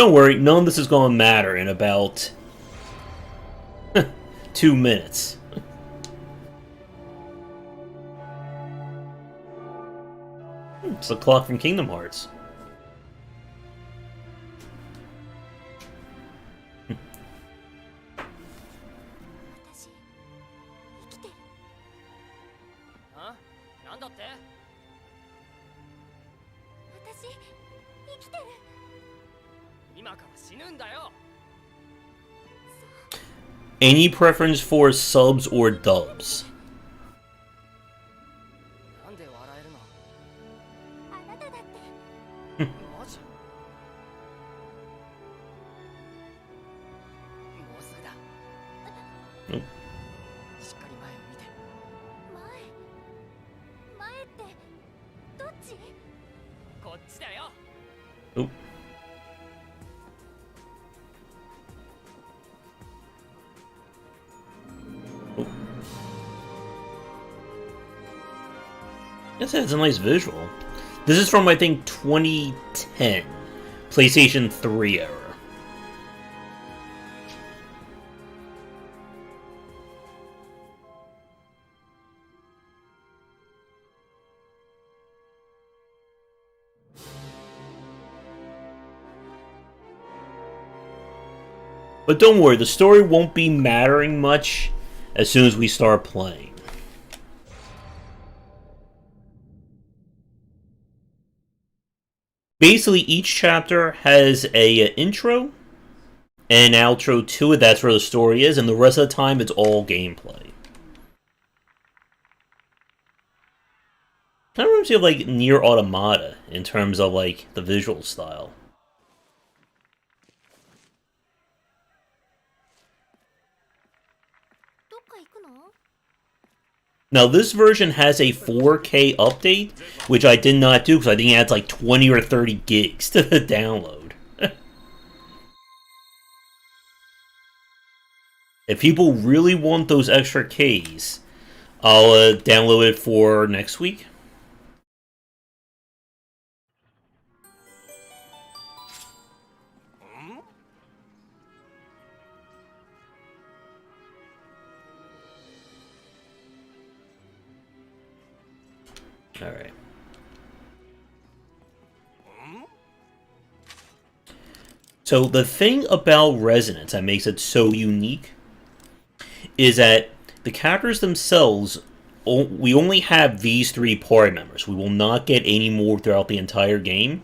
Don't worry, none of this is going to matter in about 2 minutes. It's the clock from Kingdom Hearts. Any preference for subs or dubs? Nope. Oop. Oop. Yes, it's a nice visual. This is from, I think, 2010. PlayStation 3 era. But don't worry, the story won't be mattering much as soon as we start playing. Basically, each chapter has a intro and an outro to it. That's where the story is, and the rest of the time it's all gameplay. Kind of reminds me of like Nier Automata in terms of like the visual style. Now, this version has a 4K update, which I did not do because I think it adds like 20 or 30 gigs to the download. If people really want those extra Ks, I'll download it for next week. Alright. So the thing about Resonance that makes it so unique is that the characters themselves, we only have these 3 party members. We will not get any more throughout the entire game.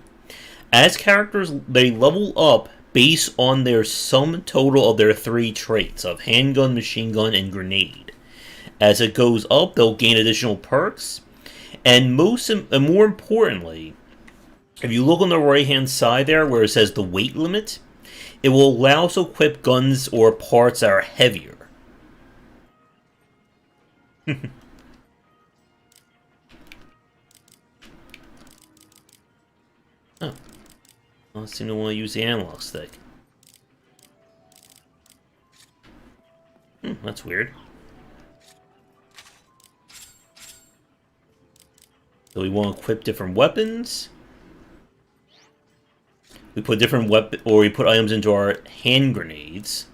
As characters, they level up based on their sum total of their 3 traits of handgun, machine gun, and grenade. As it goes up, they'll gain additional perks. And more importantly, if you look on the right-hand side there where it says the weight limit, it will allow us to equip guns or parts that are heavier. Oh. I seem to want to use the analog stick. That's weird. So we want to equip different weapons. We put different we put items into our hand grenades.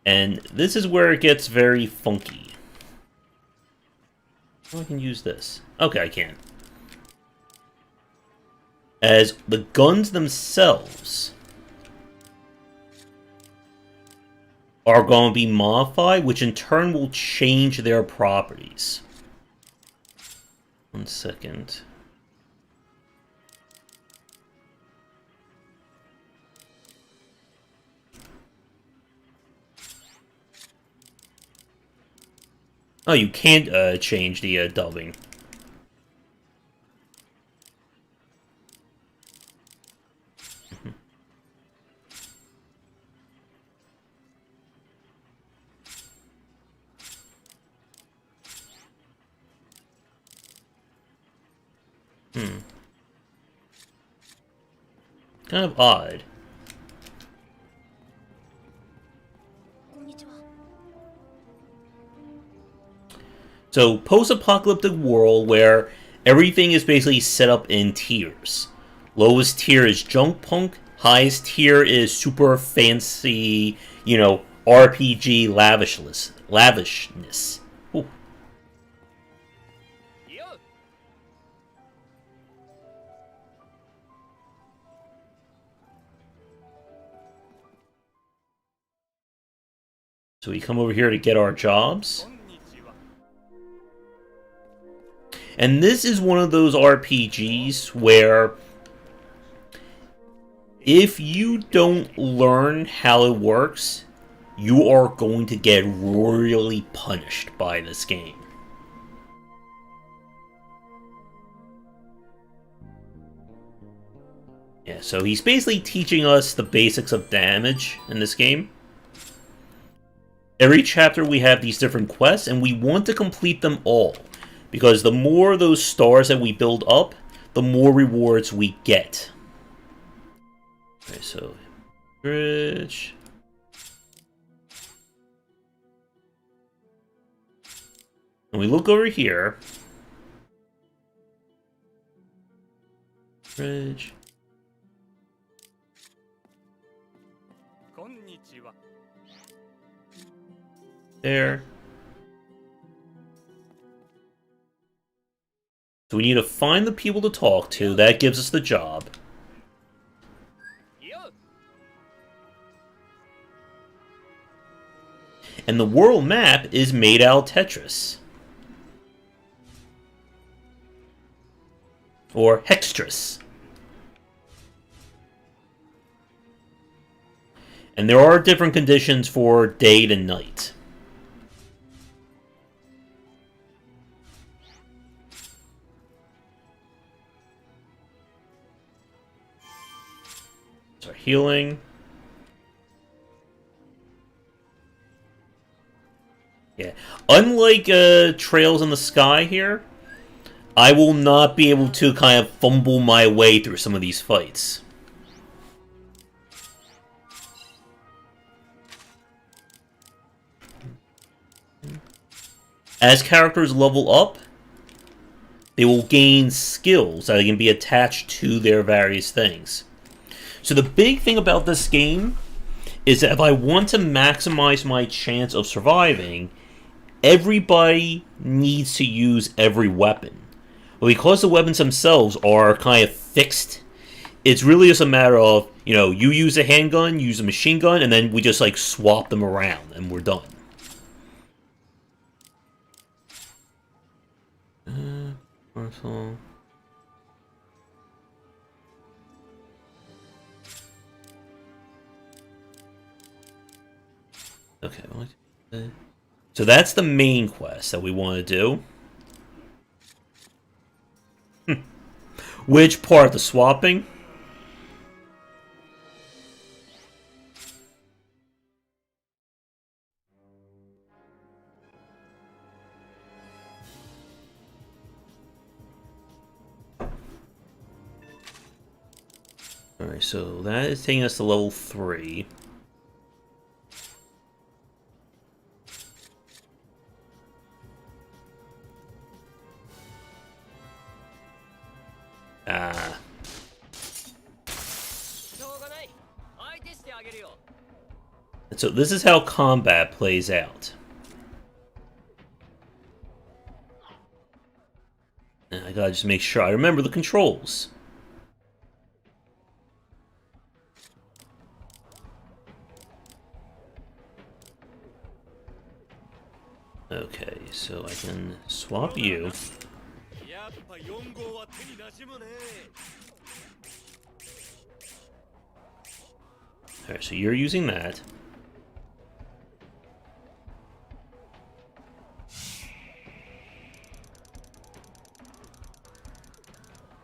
And this is where it gets very funky. Oh, I can use this. Okay, I can. As the guns themselves are going to be modified, which in turn will change their properties. 1 second. Oh, you can't change the dubbing. Kind of odd. So, post-apocalyptic world where everything is basically set up in tiers. Lowest tier is Junk Punk. Highest tier is super fancy, RPG lavishness. Ooh. So we come over here to get our jobs. And this is one of those RPGs where if you don't learn how it works, you are going to get royally punished by this game. Yeah, so he's basically teaching us the basics of damage in this game. Every chapter we have these different quests, and we want to complete them all. Because the more of those stars that we build up, the more rewards we get. Okay, so bridge. And we look over here. Bridge. There. So we need to find the people to talk to. That gives us the job. And the world map is made out of Tetris. Or Hextris. And there are different conditions for day to night. So healing. Yeah. Unlike Trails in the Sky here, I will not be able to kind of fumble my way through some of these fights. As characters level up, they will gain skills that can be attached to their various things. So the big thing about this game is that if I want to maximize my chance of surviving, everybody needs to use every weapon. But because the weapons themselves are kind of fixed, it's really just a matter of, you use a handgun, use a machine gun, and then we just like swap them around and we're done. Parcel. Okay, so that's the main quest that we want to do. Which part? The swapping? Alright, so that is taking us to level 3. And so this is how combat plays out. And I gotta just make sure I remember the controls. Okay, so I can swap you. Alright, so you're using that.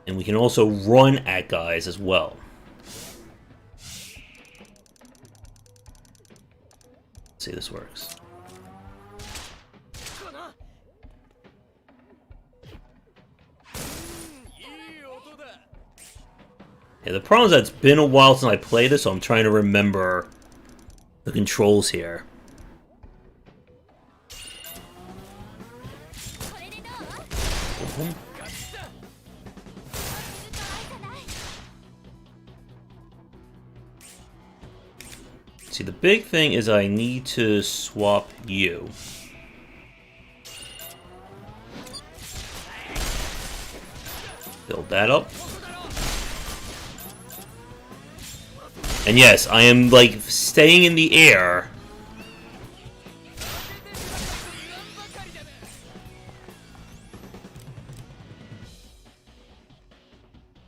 And we can also run at guys as well. Let's see if this works. Yeah, the problem is that it's been a while since I played this, so I'm trying to remember the controls here. See, the big thing is I need to swap you. Build that up. And yes, I am, like, staying in the air.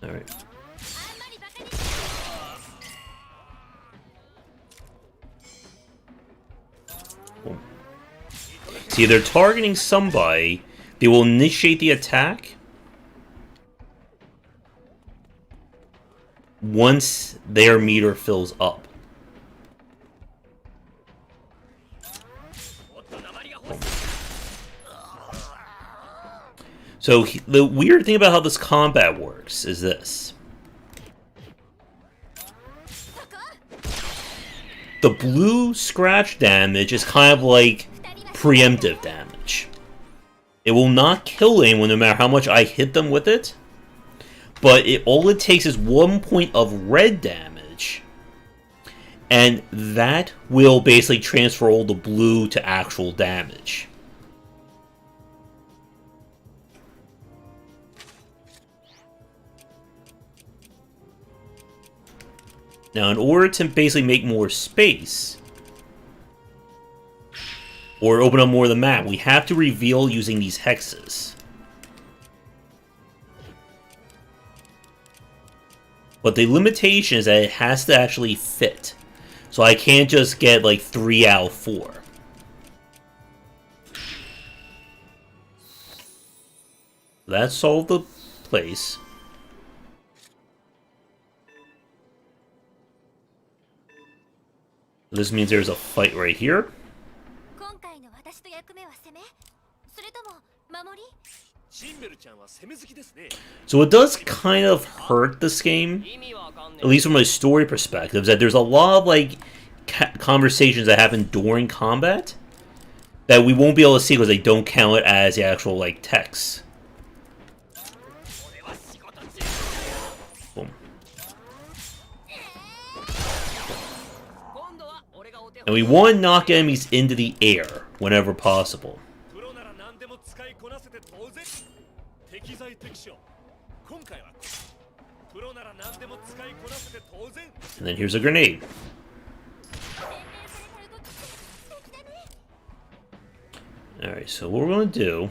Alright. Cool. See, they're targeting somebody. They will initiate the attack once their meter fills up. So the weird thing about how this combat works is this. The blue scratch damage is kind of like preemptive damage. It will not kill anyone no matter how much I hit them with it. But all it takes is 1 point of red damage. And that will basically transfer all the blue to actual damage. Now, in order to basically make more space, or open up more of the map, we have to reveal using these hexes. But the limitation is that it has to actually fit. So I can't just get like 3 out of 4. That solved the place. This means there's a fight right here. So it does kind of hurt this game, at least from a story perspective, is that there's a lot of like conversations that happen during combat that we won't be able to see because they don't count it as the actual like text. Boom. And we want to knock enemies into the air whenever possible. And then here's a grenade. Alright, so what we're going to do...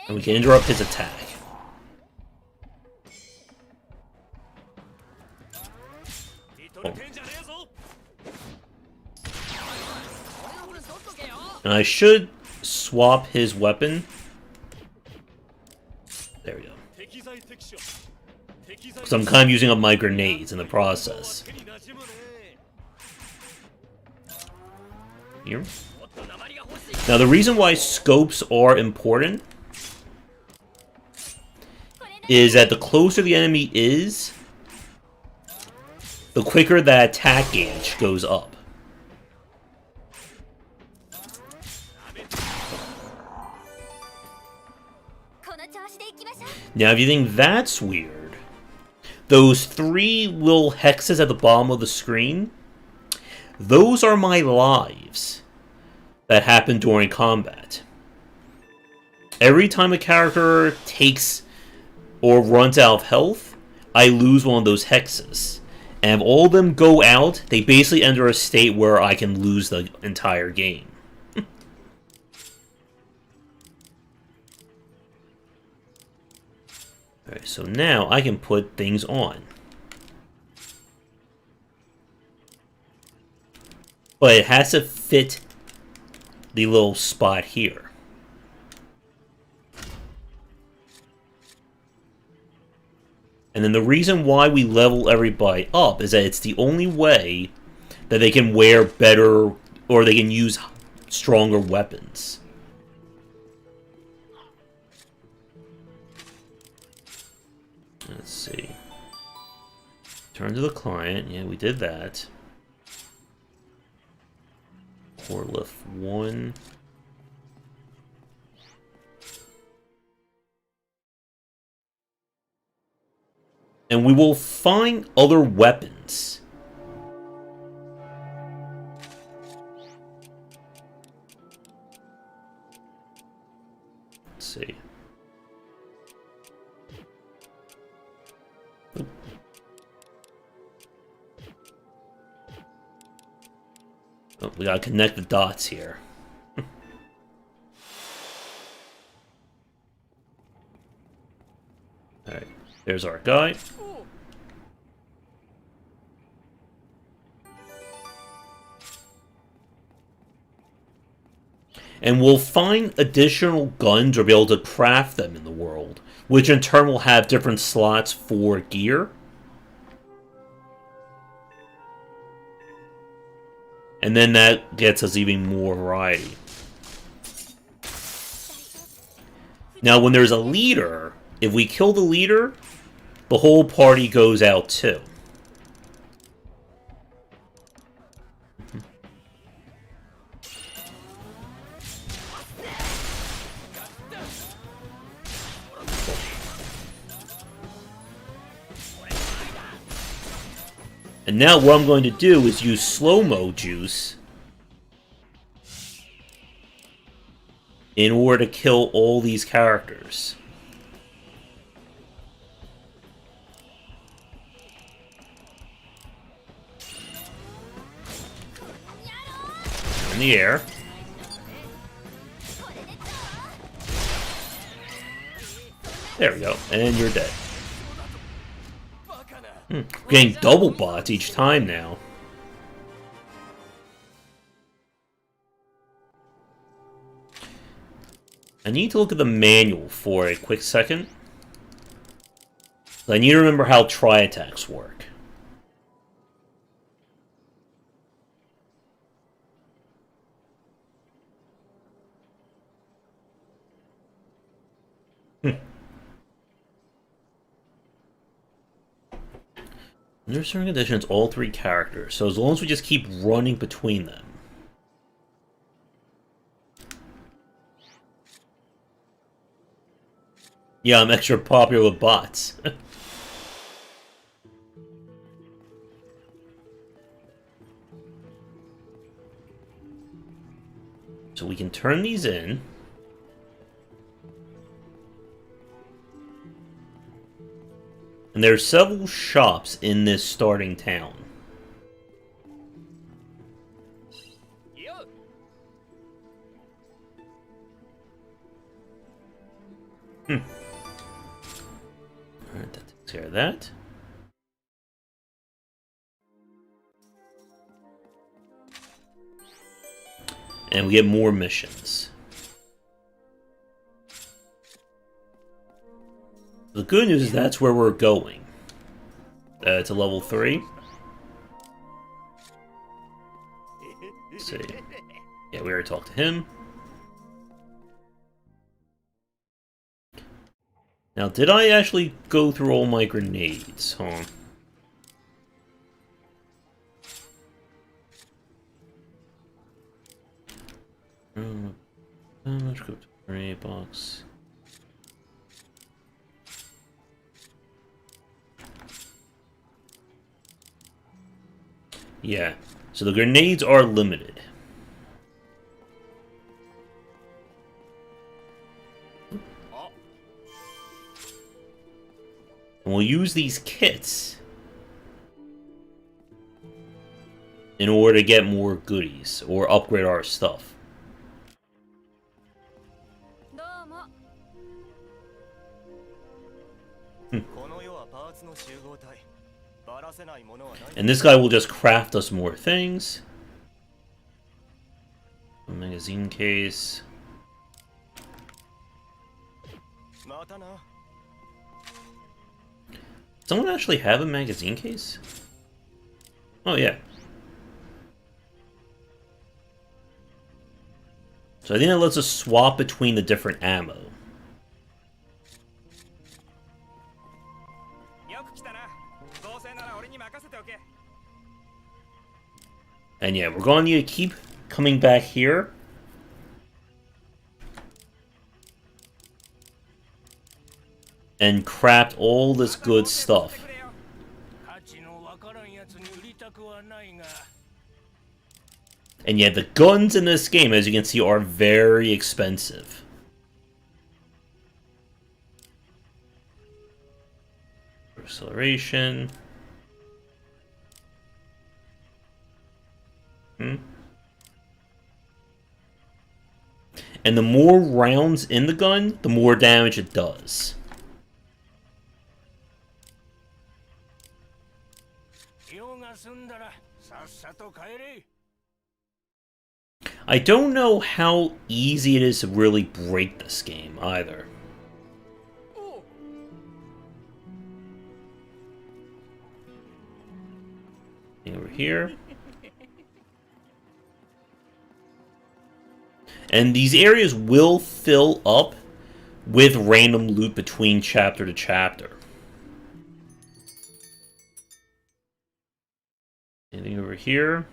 And we can interrupt his attack. Oh. And I should swap his weapon. There we go. Because I'm kind of using up my grenades in the process. Here. Now the reason why scopes are important is that the closer the enemy is, the quicker that attack gauge goes up. Now, if you think that's weird, those 3 little hexes at the bottom of the screen, those are my lives that happen during combat. Every time a character takes or runs out of health, I lose one of those hexes. And if all of them go out, they basically enter a state where I can lose the entire game. Alright, so now I can put things on. But it has to fit the little spot here. And then the reason why we level everybody up is that it's the only way that they can wear better, or they can use stronger weapons. Let's see. Turn to the client. Yeah, we did that. Or lift 1. And we will find other weapons. Let's see. Oh, we gotta connect the dots here. Alright, there's our guy. And we'll find additional guns or be able to craft them in the world, which in turn will have different slots for gear. And then that gets us even more variety. Now, when there's a leader, if we kill the leader, the whole party goes out too. And now what I'm going to do is use slow-mo juice in order to kill all these characters. In the air. There we go. And you're dead. Getting double bots each time now. I need to look at the manual for a quick second. I need to remember how tri-attacks work. Under certain conditions, all three characters. So as long as we just keep running between them. Yeah, I'm extra popular with bots. So we can turn these in. And there are several shops in this starting town. Alright, that takes care of that. And we get more missions. The good news is that's where we're going. To level 3. Let's see. Yeah, we already talked to him. Now, did I actually go through all my grenades? Huh? Let's go to grenade box. Yeah, so the grenades are limited. And we'll use these kits in order to get more goodies or upgrade our stuff. And this guy will just craft us more things. A magazine case. Someone actually have a magazine case? Oh, yeah. So I think that lets us swap between the different ammo. And yeah, we're going to need to keep coming back here. And craft all this good stuff. And yet the guns in this game, as you can see, are very expensive. Acceleration. And the more rounds in the gun, the more damage it does. I don't know how easy it is to really break this game, either. Over here. And these areas will fill up with random loot between chapter to chapter. Anything over here?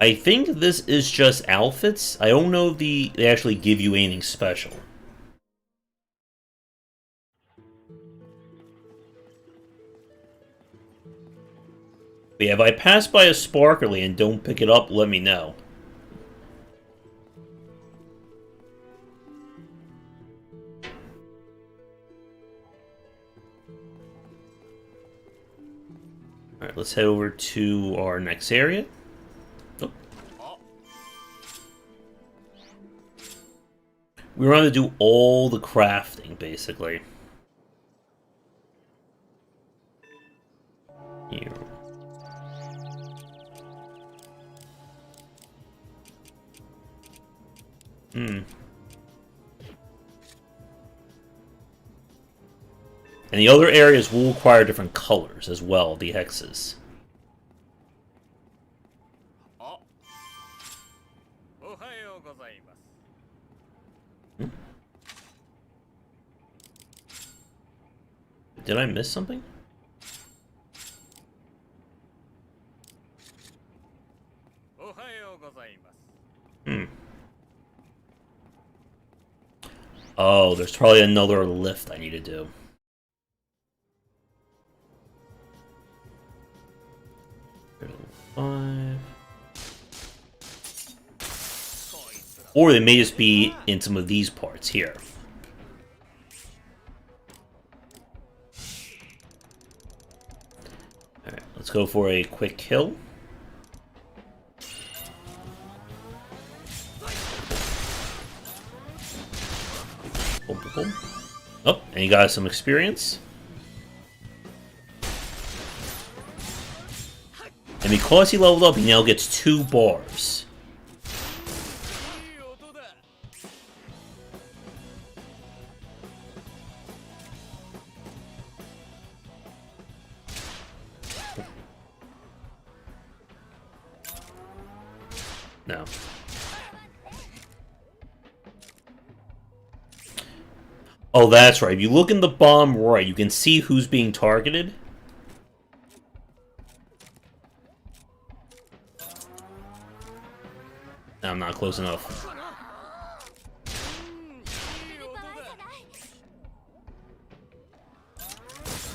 I think this is just outfits. I don't know if they actually give you anything special. But yeah, if I pass by a sparkly and don't pick it up, let me know. Alright, let's head over to our next area. Oh. We want to do all the crafting, basically. Here. And the other areas will require different colors as well, the hexes. Did I miss something? Oh, there's probably another lift I need to do. Or they may just be in some of these parts here. Alright, let's go for a quick kill. Boom, boom, boom. Oh, and he got some experience. And because he leveled up, he now gets 2 bars. No. Oh, that's right. If you look in the bottom right, you can see who's being targeted. I'm not close enough.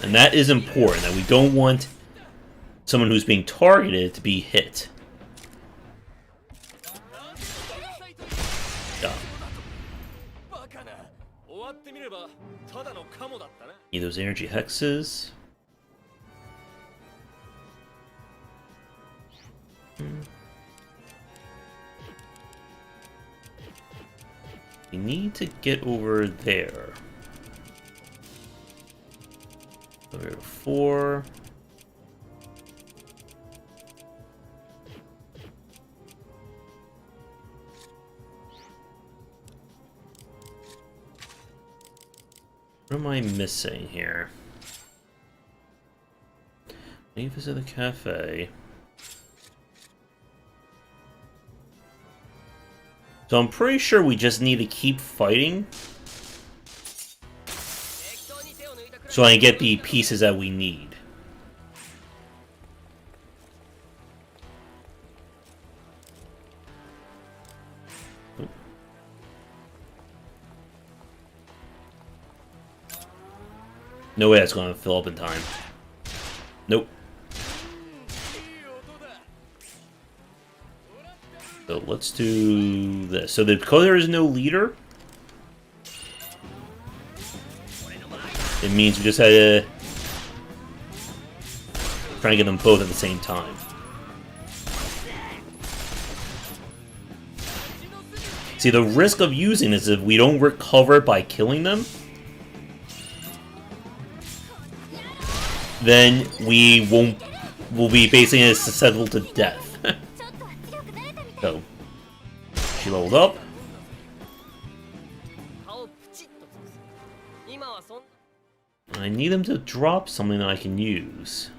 And that is important, that we don't want someone who's being targeted to be hit. Need those energy hexes. We need to get over there. Over to 4. What am I missing here? Let me visit the cafe. So I'm pretty sure we just need to keep fighting so I can get the pieces that we need. No way that's going to fill up in time. Nope. So let's do this. So because there is no leader, it means we just had to try and get them both at the same time. See, the risk of using this is if we don't recover by killing them, then we'll be basically susceptible to death. So, she leveled up. I need them to drop something that I can use.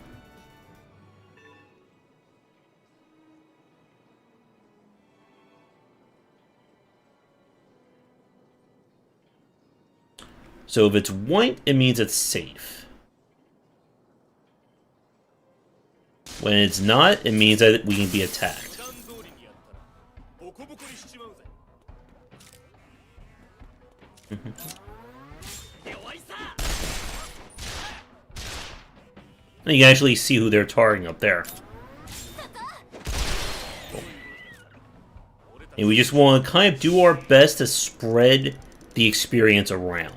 So if it's white, it means it's safe. When it's not, it means that we can be attacked. And you can actually see who they're targeting up there. And we just want to kind of do our best to spread the experience around.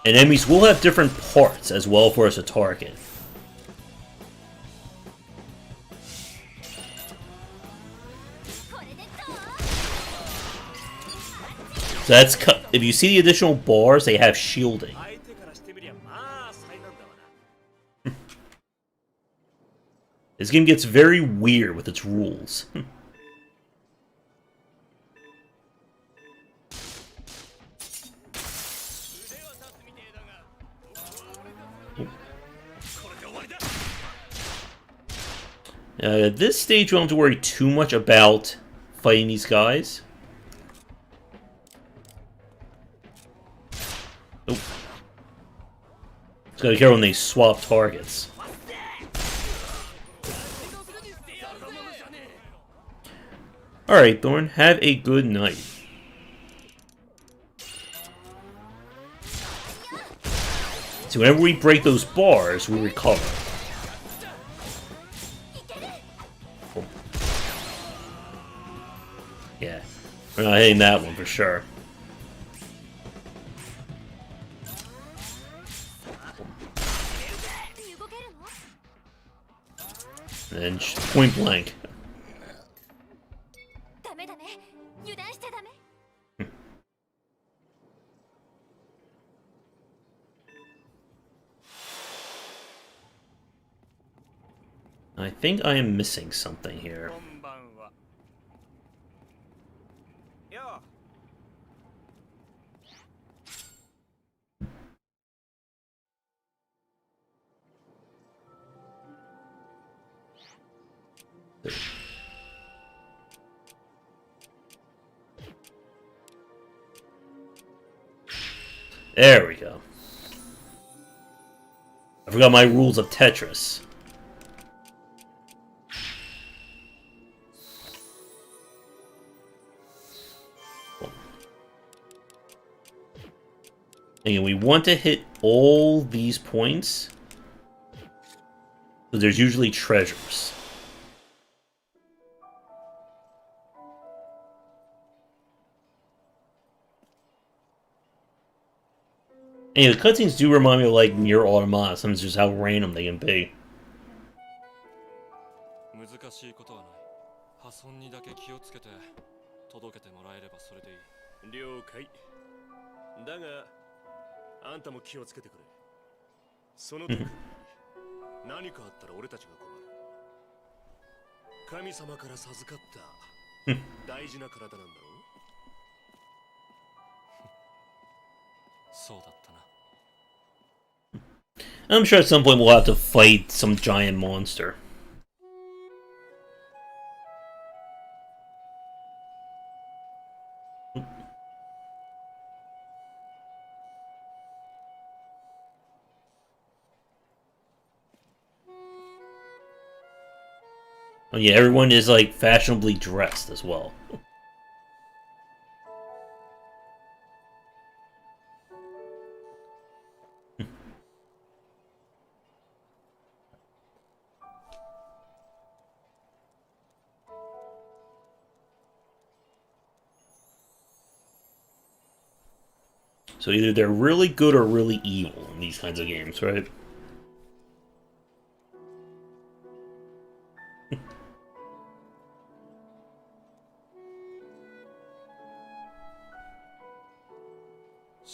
And enemies will have different parts as well for us to target. So that's if you see the additional bars, they have shielding. This game gets very weird with its rules. At this stage, we don't have to worry too much about fighting these guys. Nope. Just gotta be careful when they swap targets. Alright, Thorn, have a good night. So whenever we break those bars, we recover. Yeah, we're not hitting that one for sure. And then point blank. I think I am missing something here. There we go. I forgot my rules of Tetris. Again, we want to hit all these points. So there's usually treasures. Anyway, the cutscenes do remind me of like Nier Automata, sometimes just how random they can be. I'm sure at some point we'll have to fight some giant monster. Oh yeah, everyone is like fashionably dressed as well. So either they're really good or really evil in these kinds of games, right?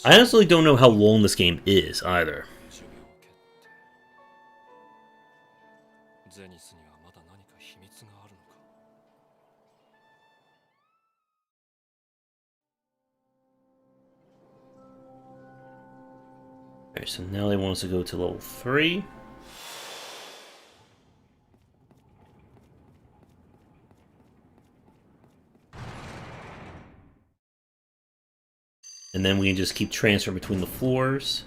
I honestly don't know how long this game is either. Alright, so now they want us to go to level 3. And then we can just keep transferring between the floors.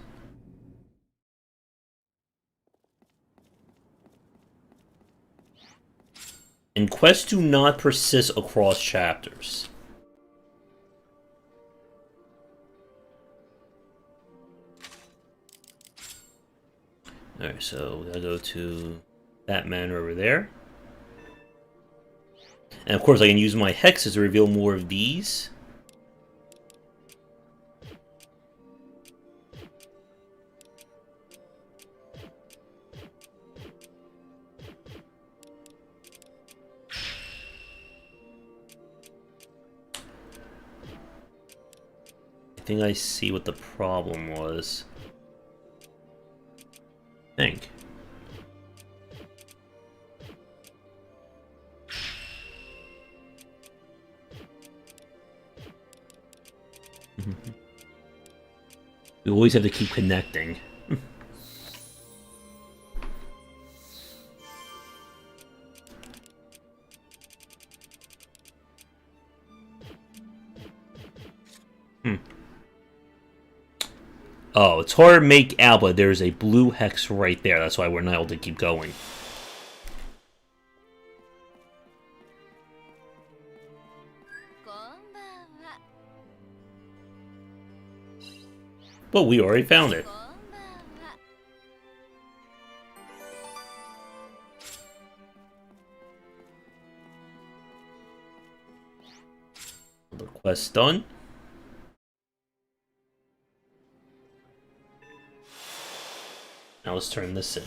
And quests do not persist across chapters. Alright, so we gotta go to that manor over there. And of course I can use my hexes to reveal more of these. I think I see what the problem was. I think. We always have to keep connecting. Oh, it's hard to make out, but there's a blue hex right there. That's why we're not able to keep going. But we already found it. The quest done. Now let's turn this in.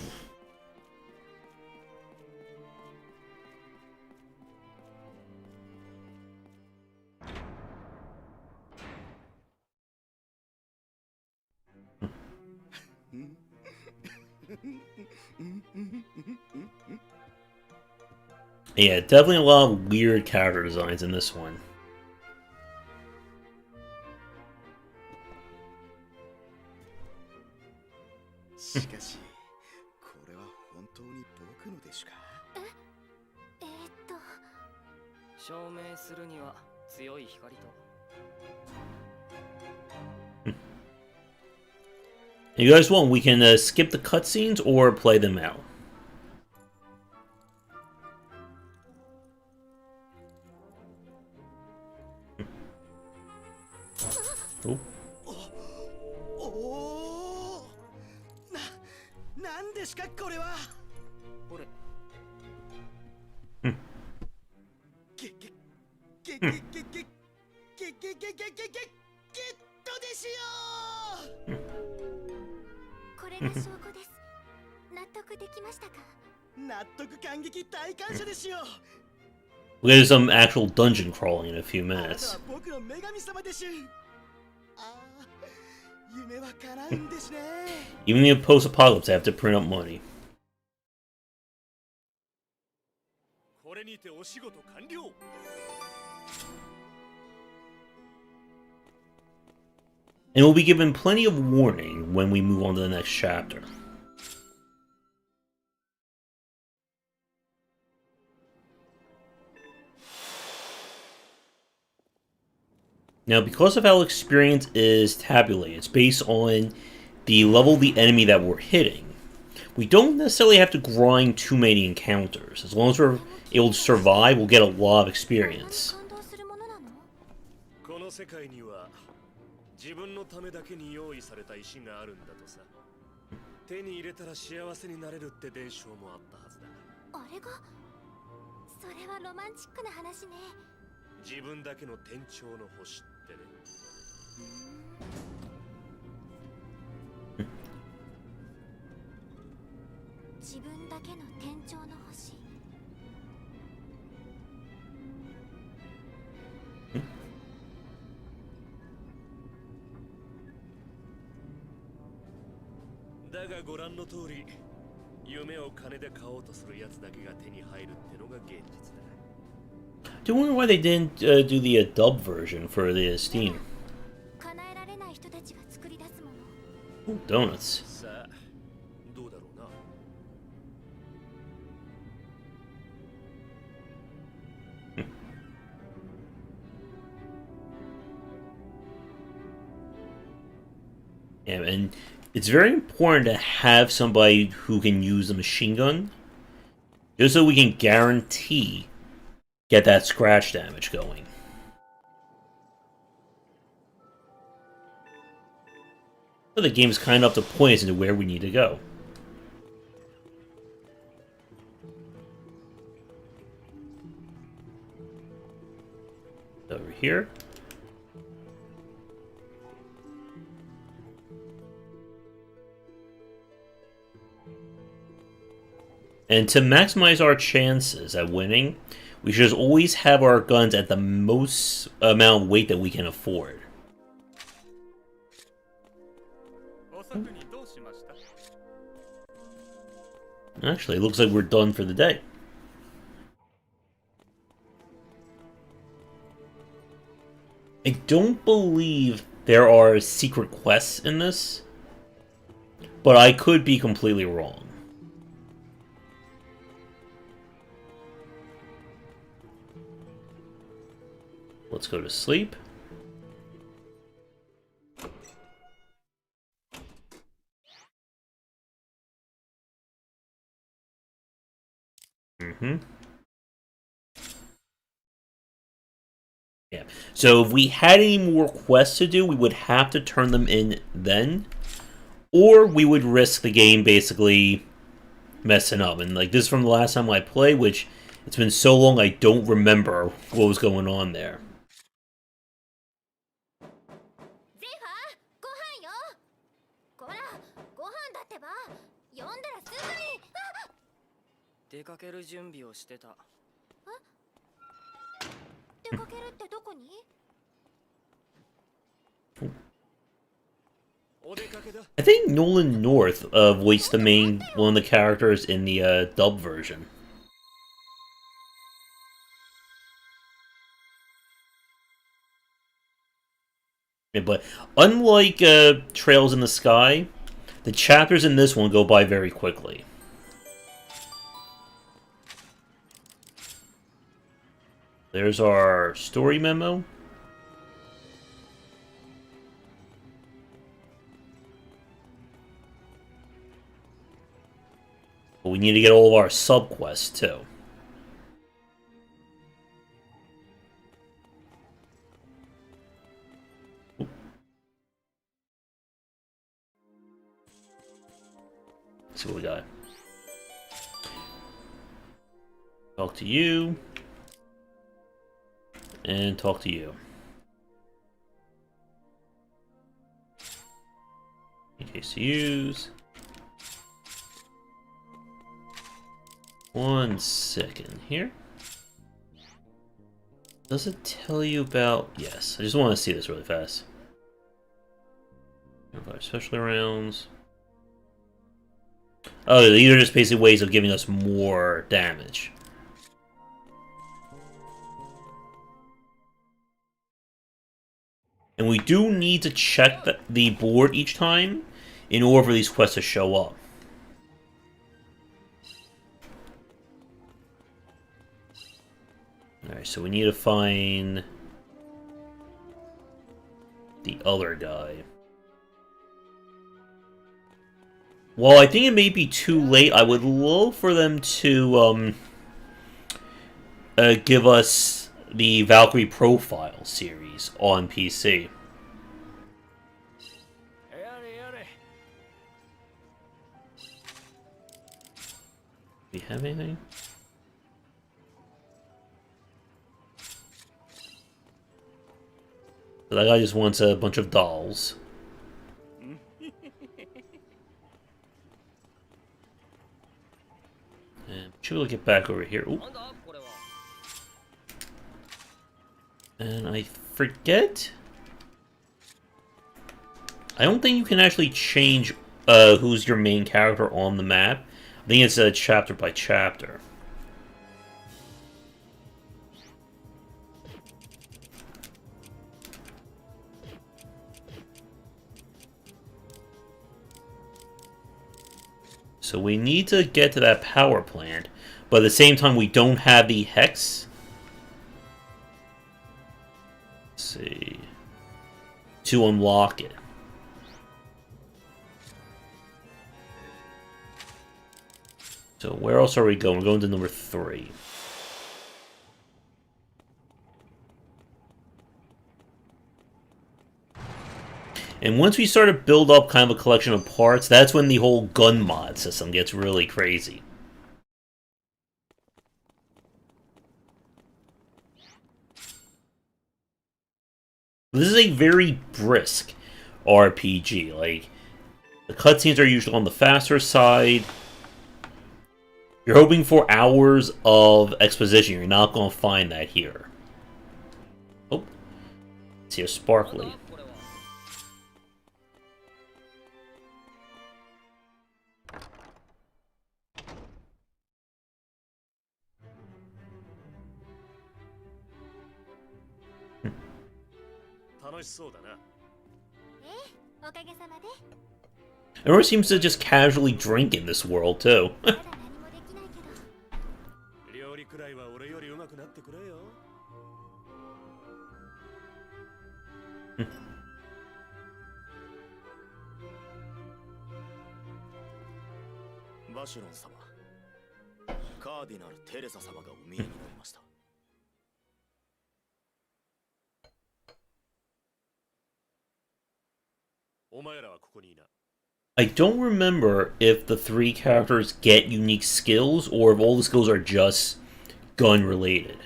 Yeah, definitely a lot of weird character designs in this one. If you guys want, we can skip the cutscenes or play them out. Oh. We'll get some actual dungeon crawling in a few minutes. Even in post-apocalypse, I have to print up money. And we'll be given plenty of warning when we move on to the next chapter. Now, because of how experience is tabulated, it's based on the level of the enemy that we're hitting. We don't necessarily have to grind too many encounters. As long as we're able to survive, we'll get a lot of experience. この世界には自分のためだけに用意された石があるんだとさ。手に入れたら幸せになれるって伝承もあったはずだ。あれがそれはロマンチックな話ね。自分だけの天頂の星ってね。自分だけの天頂の星。だがご覧の通り、夢を金で買おうとするやつだけが手に入るってのが現実だ。I wonder why they didn't do the dub version for the Steam. 叶えられない人たちが作り出すもの。Ooh, donuts. さあ、どうだろうな。Yeah, and it's very important to have somebody who can use a machine gun, just so we can guarantee get that scratch damage going. So the game's kind of up to points into where we need to go. Over here. And to maximize our chances at winning, we should always have our guns at the most amount of weight that we can afford. Actually, it looks like we're done for the day. I don't believe there are secret quests in this, but I could be completely wrong. Let's go to sleep. Yeah. So if we had any more quests to do, we would have to turn them in then. Or we would risk the game basically messing up. And like this is from the last time I played, which it's been so long I don't remember what was going on there. ゼファー、ご飯よ。こら、ご飯だってば。呼んだらすぐに。出かける準備をしてた。出かけるってどこに？ I think Nolan North voiced the main one of the characters in the dub version. Yeah, but unlike Trails in the Sky, the chapters in this one go by very quickly. There's our story memo. But we need to get all of our sub-quests, too. Let's see what we got. Talk to you. And talk to you. In case to use. 1 second here. Does it tell you about... Yes, I just want to see this really fast. Special rounds. Oh, these are just basically ways of giving us more damage. And we do need to check the board each time in order for these quests to show up. Alright, so we need to find the other guy. While I think it may be too late, I would love for them to give us the Valkyrie Profile series on PC. Do we have anything? That guy just wants a bunch of dolls. And should we get back over here? Ooh. And I forget. I don't think you can actually change who's your main character on the map. I think it's chapter by chapter. So we need to get to that power plant, but at the same time we don't have the hex. Let's see. To unlock it. So where else are we going? We're going to number 3. And once we start to build up kind of a collection of parts, that's when the whole gun mod system gets really crazy. This is a very brisk RPG. Like, the cutscenes are usually on the faster side. You're hoping for hours of exposition. You're not going to find that here. Oh. It's here sparkly. Everyone seems to just casually drink in this world, too. 料理くらいは俺より上手くなってくれよ。バシュロン様、カーディナル・テレサ様がお見えになりました。お前らはここにいな。I don't remember if the 3 characters get unique skills or if all the skills are just gun related.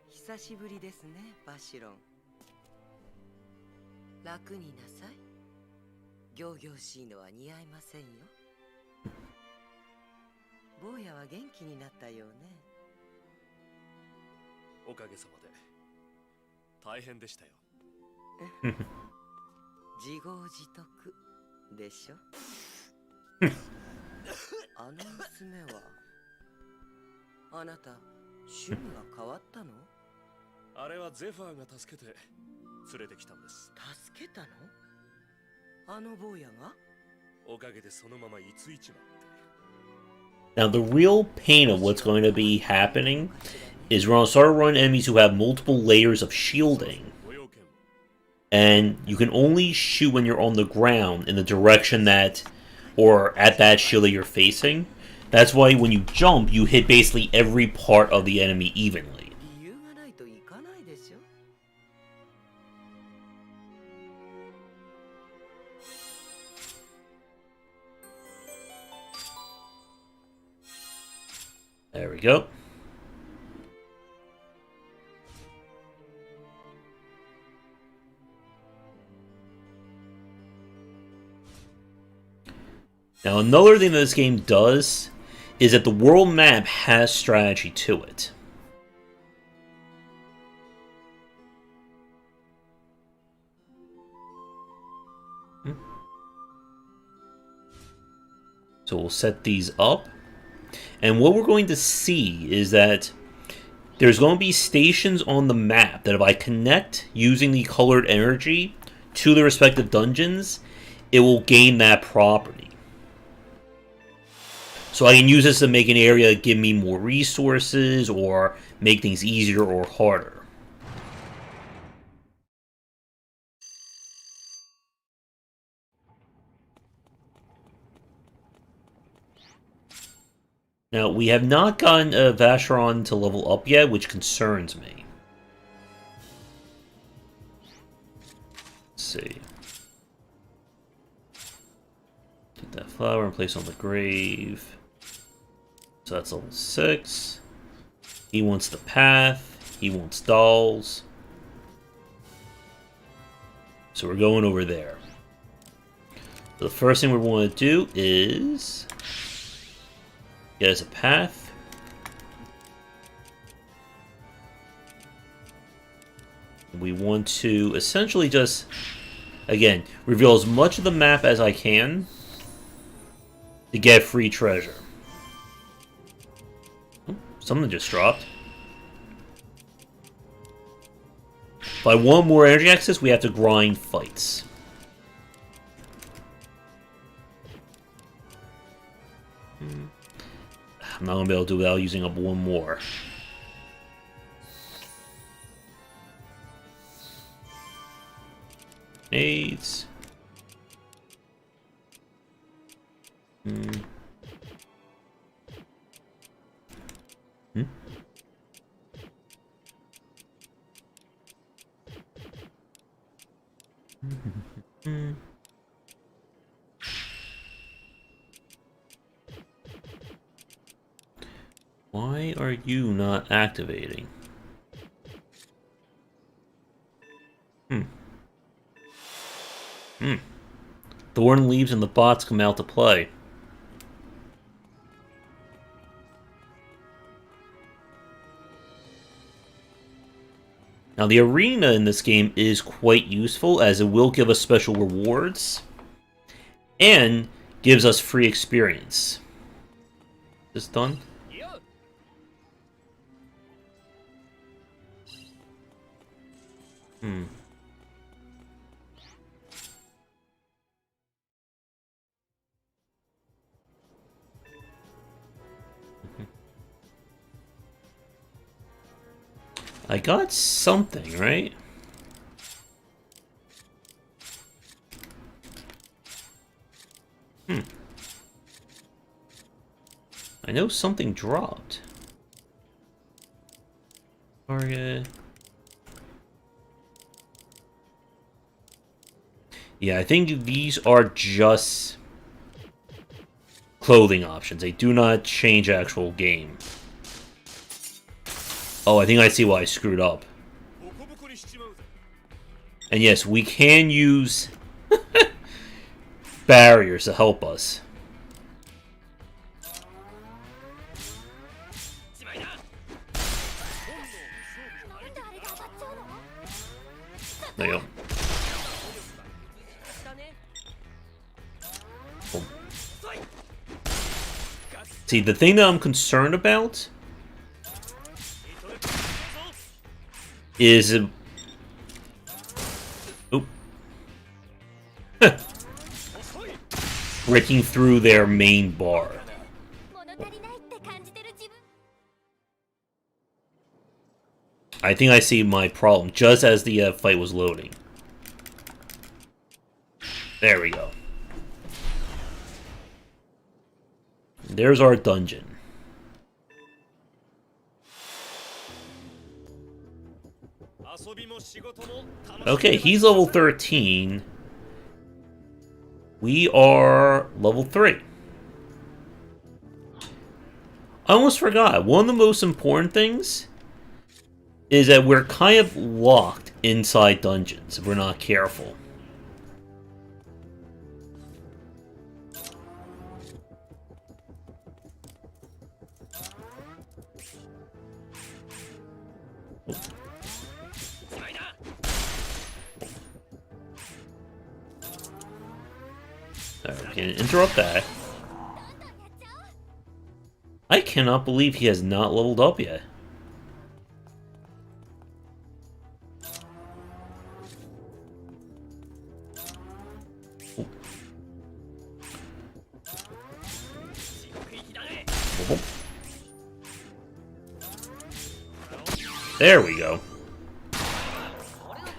久しぶりですね、バシロン。楽になさい。仰々しいのは似合いませんよ。坊やは元気になったよね。おかげさまで大変でしたよ。自業自得でしょ。あの娘はあなた趣味が変わったの？あれはゼファーが助けて連れてきたんです。助けたの？あの坊やが？おかげでそのまま居ついちまって。Now, the real pain of what's going to be happening is we're going to start to run enemies who have multiple layers of shielding. And you can only shoot when you're on the ground in the direction that, or at that shield that you're facing. That's why when you jump, you hit basically every part of the enemy evenly. There we go. Now, another thing that this game does is that the world map has strategy to it. So we'll set these up. And what we're going to see is that there's going to be stations on the map that if I connect using the colored energy to the respective dungeons, it will gain that property. So I can use this to make an area give me more resources or make things easier or harder. Now, we have not gotten Vacheron to level up yet, which concerns me. Let's see. Get that flower and place on the grave. So that's level 6. He wants the path. He wants dolls. So we're going over there. So the first thing we want to do is get us a path. We want to essentially just, again, reveal as much of the map as I can to get free treasure. Oh, something just dropped. If I want more energy access, we have to grind fights. I'm not going to be able to do it without using up one more. AIDS. Why are you not activating? Thorn leaves and the bots come out to play. Now, the arena in this game is quite useful, as it will give us special rewards and gives us free experience. Is this done? I got something, right? I know something dropped. Target. Yeah, I think these are just clothing options. They do not change actual game. Oh, I think I see why I screwed up. And yes, we can use barriers to help us. There you go. Boom. See, the thing that I'm concerned about is breaking through their main bar. I think I see my problem just as the fight was loading. There we go. There's our dungeon. Okay, he's level 13. We are level 3. I almost forgot. One of the most important things is that we're kind of locked inside dungeons if we're not careful. Alright, we can interrupt that. I cannot believe he has not leveled up yet. There we go.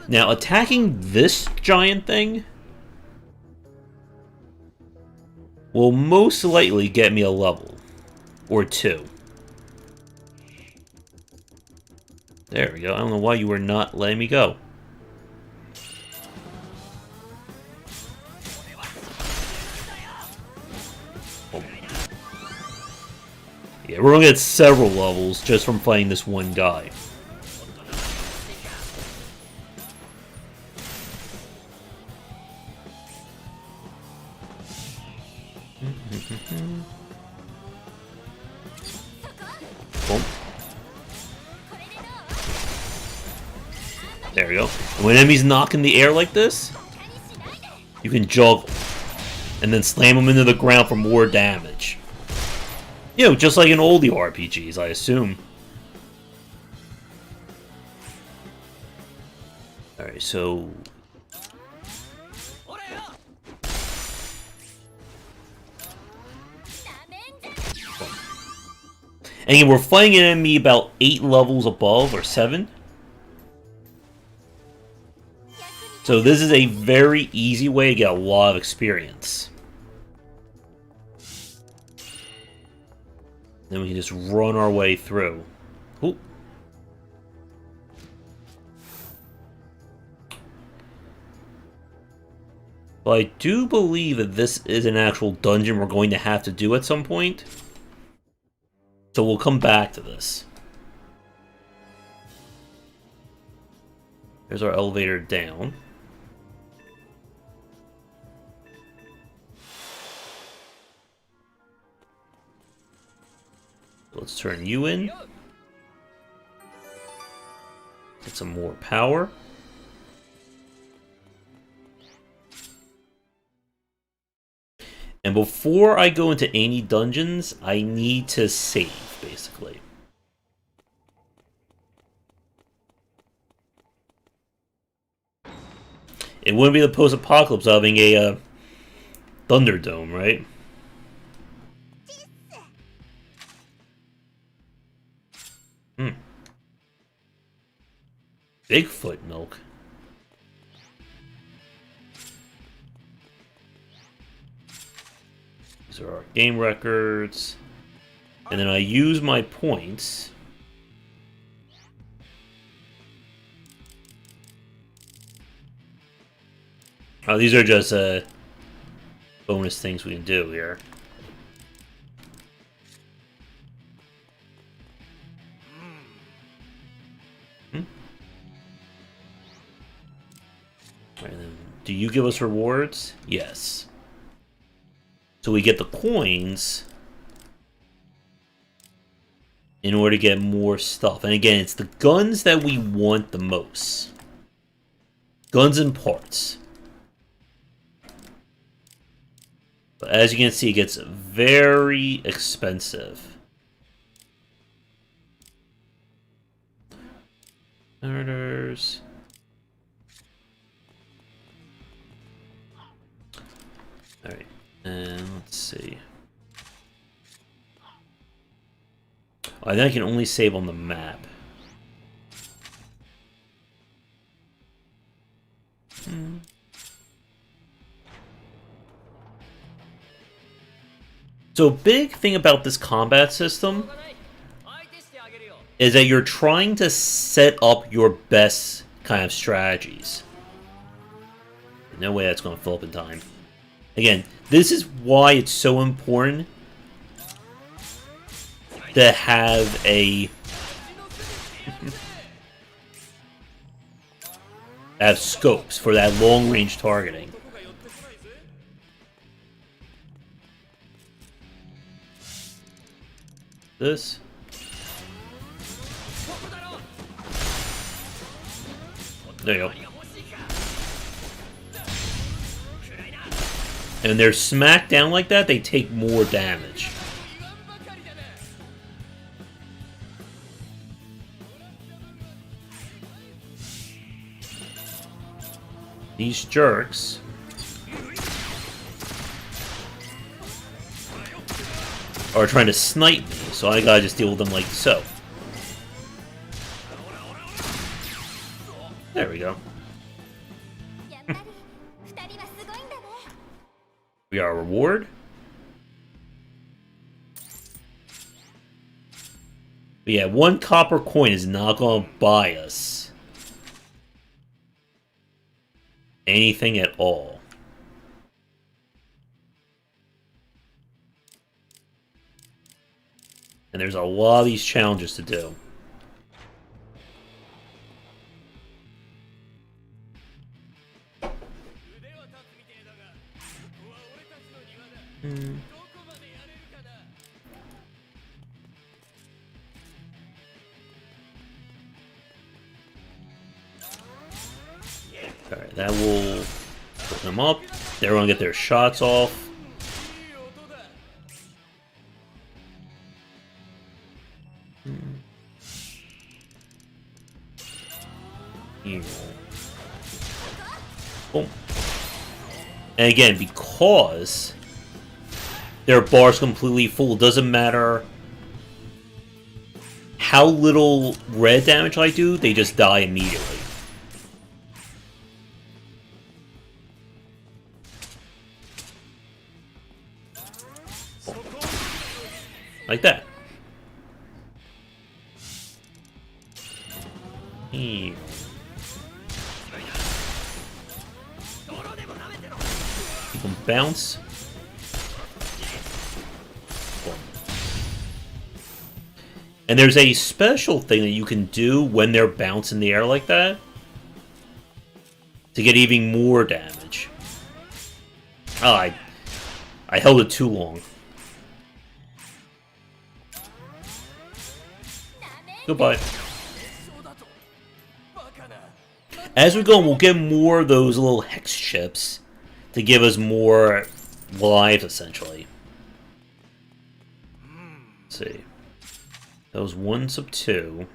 Now, attacking this giant thing will most likely get me a level. or 2. There we go. I don't know why you were not letting me go. Oh. Yeah, we're gonna get several levels just from fighting this one guy. Boom. There we go. And when enemies knock in the air like this, you can juggle and then slam them into the ground for more damage. You know, just like in oldie RPGs, I assume. Alright, so... And again, we're fighting an enemy about 8 levels above, or 7. So this is a very easy way to get a lot of experience. Then we can just run our way through. Ooh. But I do believe that this is an actual dungeon we're going to have to do at some point. So we'll come back to this. There's our elevator down. Let's turn you in. Get some more power. And before I go into any dungeons, I need to save, basically. It wouldn't be the post-apocalypse having a Thunderdome, right? Bigfoot milk. These are our game records. And then I use my points. Oh, these are just bonus things we can do here. Right, then, do you give us rewards? Yes. So we get the coins in order to get more stuff. And again, it's the guns that we want the most. Guns and parts. But as you can see, it gets very expensive. Murders. Alright, and let's see. I think I can only save on the map. So a big thing about this combat system is that you're trying to set up your best kind of strategies. No way that's going to fill up in time. Again, this is why it's so important to have a have scopes for that long-range targeting. This. There you go. And they're smacked down like that, they take more damage. These jerks are trying to snipe me, so I gotta just deal with them like so. There we go. We got a reward. But yeah, 1 copper coin is not going to buy us anything at all. And there's a lot of these challenges to do. Alright, that will put them up. They're going to get their shots off. Boom. And again, because their bar's completely full, it doesn't matter how little red damage I do, they just die immediately. Like that. Keep them bounce. And there's a special thing that you can do when they're bouncing in the air like that to get even more damage. Oh, I held it too long. Goodbye. As we go, we'll get more of those little hex chips to give us more lives, essentially. Let's see. That was 1 sub 2.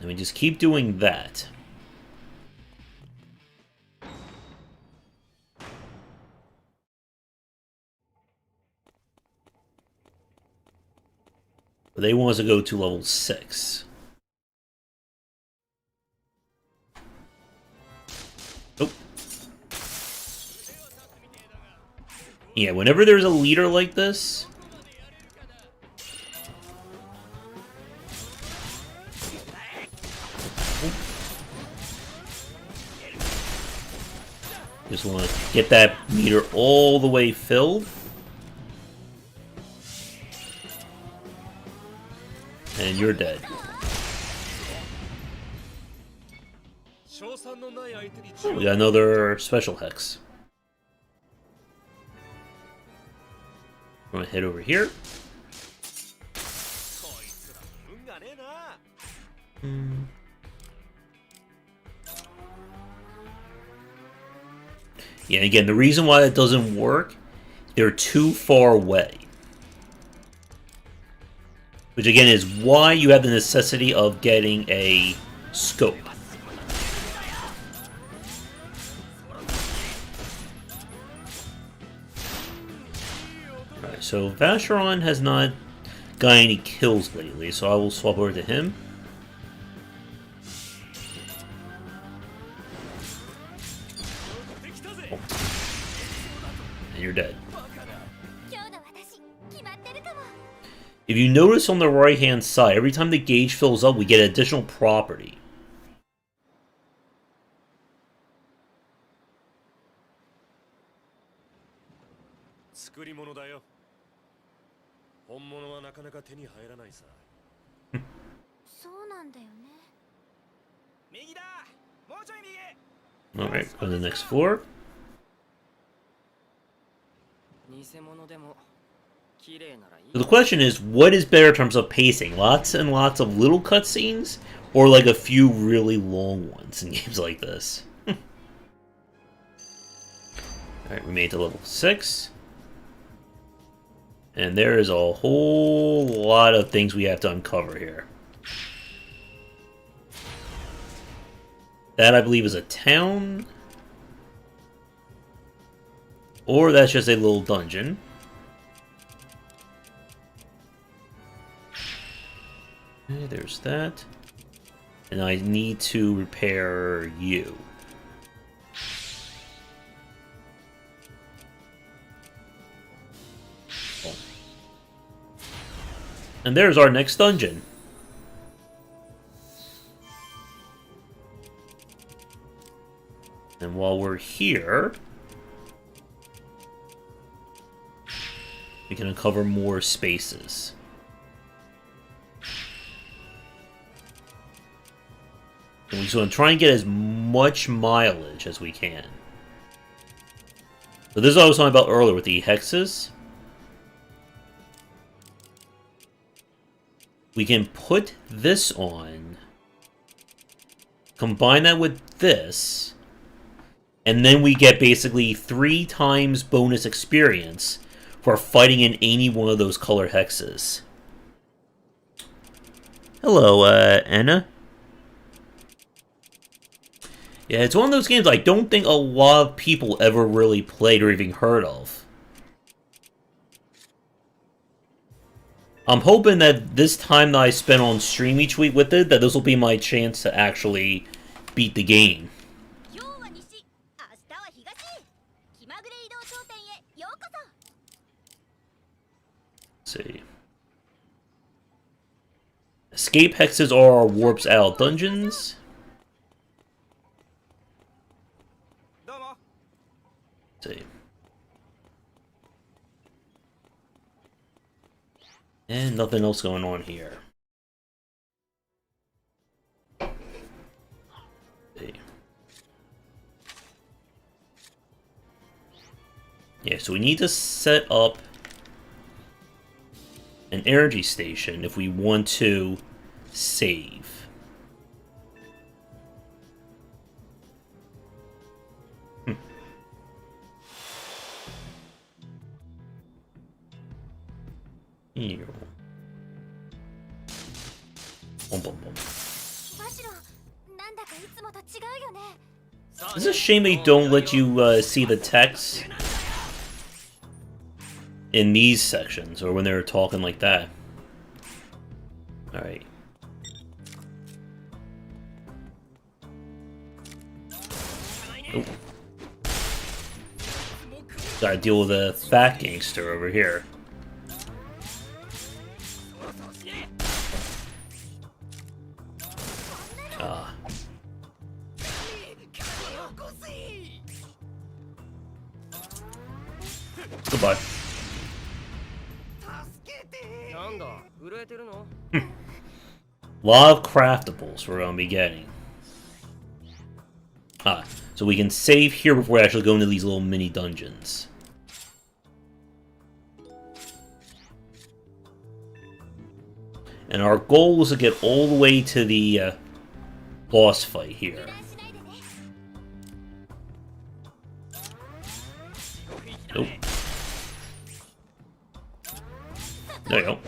And we just keep doing that. But they want us to go to level 6. Oh. Yeah, whenever there's a leader like this, just want to get that meter all the way filled. And you're dead. We got another special hex. We're gonna head over here. Yeah, again, the reason why that doesn't work, they're too far away. Which again is why you have the necessity of getting a scope. Alright, so Vacheron has not got any kills lately, so I will swap over to him. Oh. And you're dead. If you notice on the right-hand side, every time the gauge fills up, we get additional property. Alright, go to the next floor. So the question is, what is better in terms of pacing? Lots and lots of little cutscenes, or like a few really long ones in games like this? Alright, we made it to level 6. And there is a whole lot of things we have to uncover here. That, I believe, is a town. Or that's just a little dungeon. Okay, there's that. And I need to repair you. Oh. And there's our next dungeon. And while we're here, we can uncover more spaces. And we're just going to try and get as much mileage as we can. So this is what I was talking about earlier with the hexes. We can put this on, combine that with this, and then we get basically 3 times bonus experience for fighting in any one of those color hexes. Hello, Anna. Yeah, it's one of those games I don't think a lot of people ever really played or even heard of. I'm hoping that this time that I spend on stream each week with it, that this will be my chance to actually beat the game. 今日は西、明日は東。気まぐれ移動商店へようこそ。 Let's see. Escape hexes are our warps out dungeons. どうも。 Let's see. And nothing else going on here. Let's see. Yeah, so we need to set up an energy station if we want to save. Here. Boom, boom, boom. バシロ、なんだかいつもと違うよね。 It's a shame they don't let you see the text in these sections, or when they're talking like that. Alright. Oh. Gotta deal with a fat gangster over here. Ah. Goodbye. なんだ、震えてるの？ Lot of craftables we're gonna be getting. Ah, so we can save here before we actually go into these little mini dungeons. And our goal is to get all the way to the boss fight here. 油断しないでね。 Nope. There you go.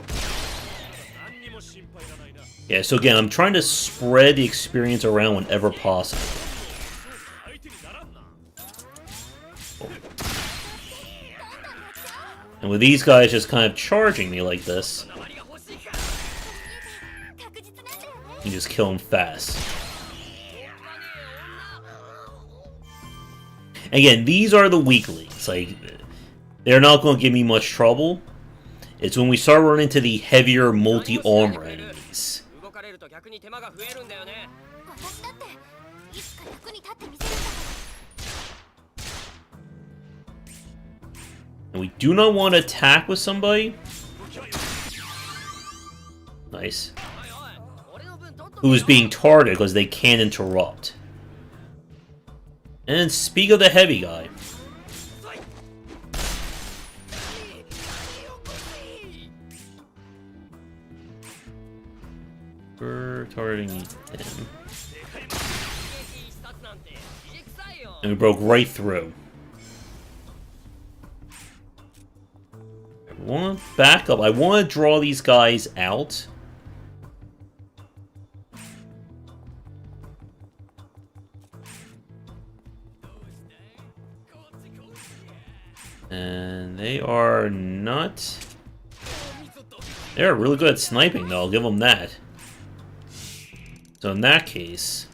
何にも心配いらないな。 Yeah, so again, I'm trying to spread the experience around whenever possible. 相手にならんな。 And with these guys just kind of charging me like this, 確実なんだよね。 you just kill them fast. Again, these are the weaklings. Like, they're not going to give me much trouble. It's when we start running into the heavier multi-armor enemies. 動かれると逆に手間が増えるんだよね。私だっていつか役に立ってみせるんだ。 And we do not want to attack with somebody. Nice. おいおい、俺の分取っとけよ。 Who is being targeted because they can't interrupt. And speak of the heavy guy. We're targeting him. 一冊なんてひげ臭いよ。 And we broke right through. I want to back up. I want to draw these guys out. And they are not... They're really good at sniping, though. I'll give them that. So in that case...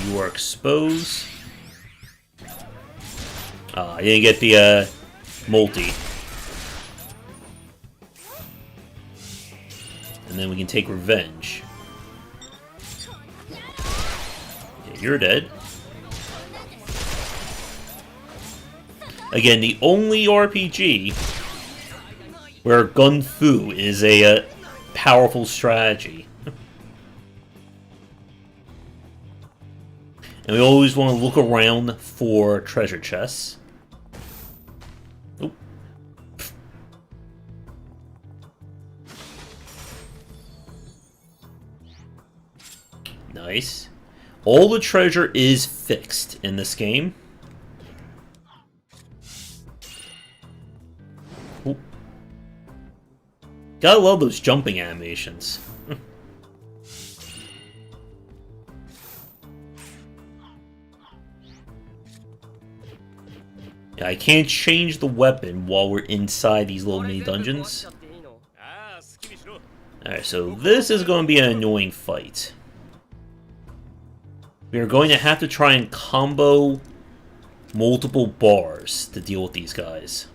You are exposed. I didn't get the multi. And then we can take revenge. Okay, you're dead. Again, the only RPG where Gun Fu is a powerful strategy. And we always want to look around for treasure chests. Oop. Nice. All the treasure is fixed in this game. Oop. Gotta love those jumping animations. Yeah, I can't change the weapon while we're inside these little mini dungeons. ああ好きにしろ Alright, so this is going to be an annoying fight. We are going to have to try and combo multiple bars to deal with these guys.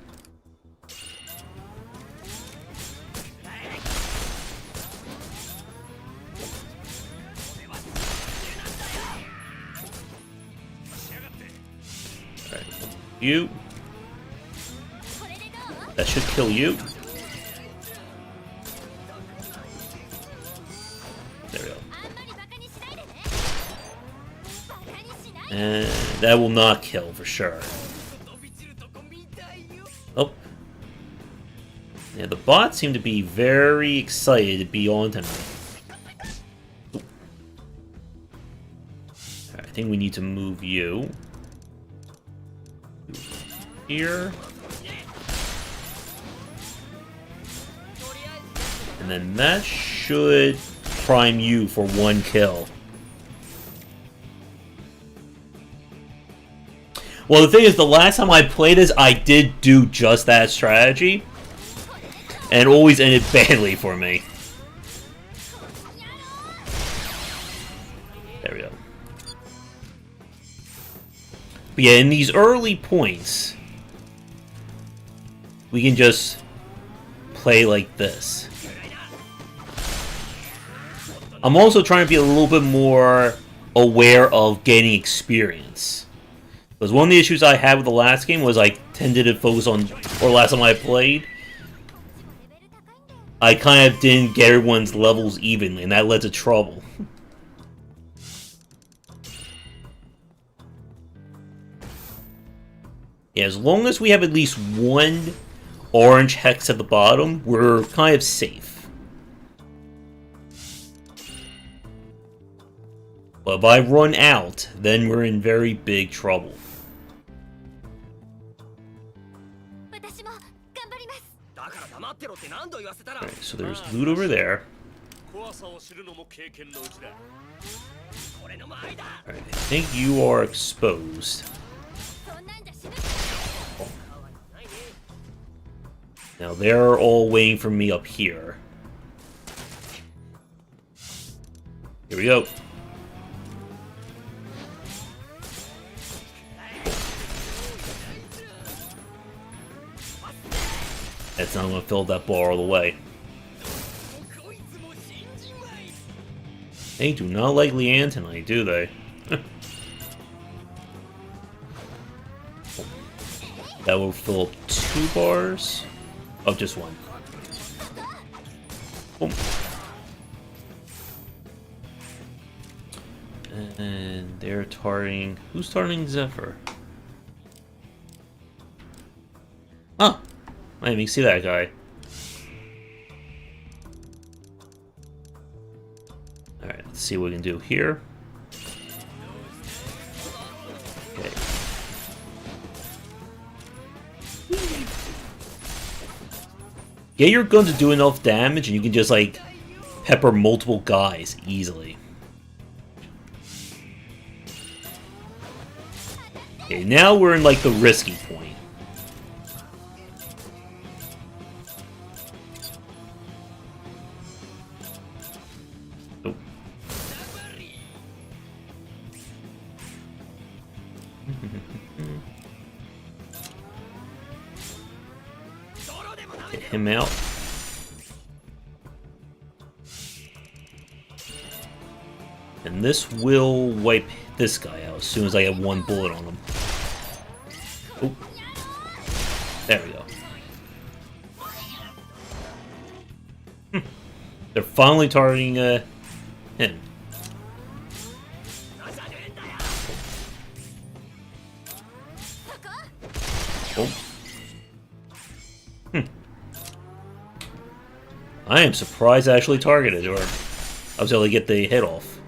Alright, you. That should kill you. There we go. And that will not kill for sure. Oh. Yeah, the bots seem to be very excited to be on tonight. Alright, I think we need to move you. Here. And then that should prime you for one kill. Well, the thing is, the last time I played this, I did do just that strategy. And it always ended badly for me. There we go. But yeah, in these early points, we can just play like this. I'm also trying to be a little bit more aware of gaining experience. Because one of the issues I had with the last game was I tended to focus on, or last time I played, I kind of didn't get everyone's levels evenly, and that led to trouble. Yeah, as long as we have at least one orange hex at the bottom, we're kind of safe. But if I run out, then we're in very big trouble. Alright, so there's loot over there. 怖さを知るのも経験のうちだ Alright, I think you are exposed. Now they're all waiting for me up here. Here we go. That's not going to fill that bar all the way. They do not like Leanne tonight, do they? That will fill up 2 bars. Oh, just 1. Boom. And they're targeting... Who's targeting Zephyr? Oh! I didn't even see that guy. Alright, let's see what we can do here. Okay. Get your gun to do enough damage and you can just, like, pepper multiple guys easily. Okay, now we're in, like, the risky point. Oh. Hit him out. And this will wipe this guy out as soon as I get one bullet on him. Oh. There we go. They're finally targeting him. Oh. I am surprised I actually targeted, or I was able to get the hit off.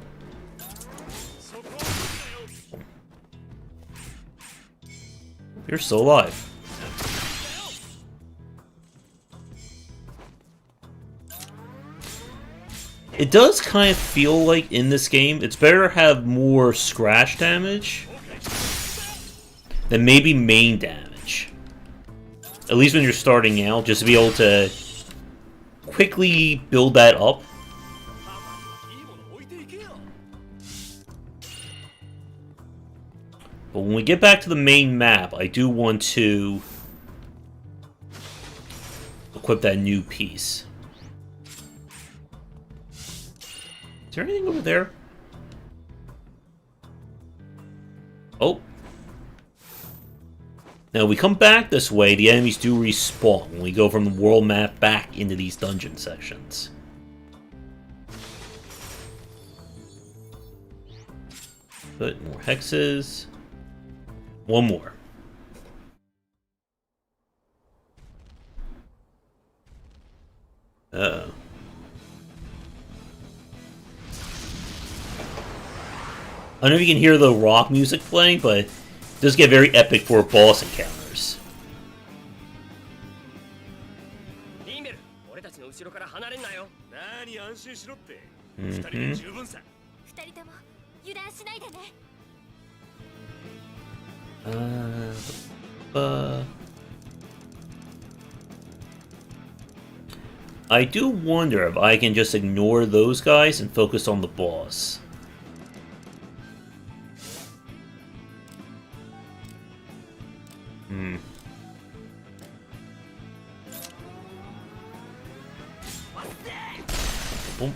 You're still alive. It does kind of feel like in this game, it's better to have more scratch damage than maybe main damage. At least when you're starting out, just to be able to quickly build that up. But when we get back to the main map, I do want to equip that new piece. Is there anything over there? Oh. Now, we come back this way, the enemies do respawn when we go from the world map back into these dungeon sections. But more hexes. One more. Uh-oh. I don't know if you can hear the rock music playing, but it does get very epic for boss encounters. リーメル、俺たちの後ろから離れんなよ。何安心しろって。二人で十分さ。二人とも油断しないでね。I do wonder if I can just ignore those guys and focus on the boss. Boom.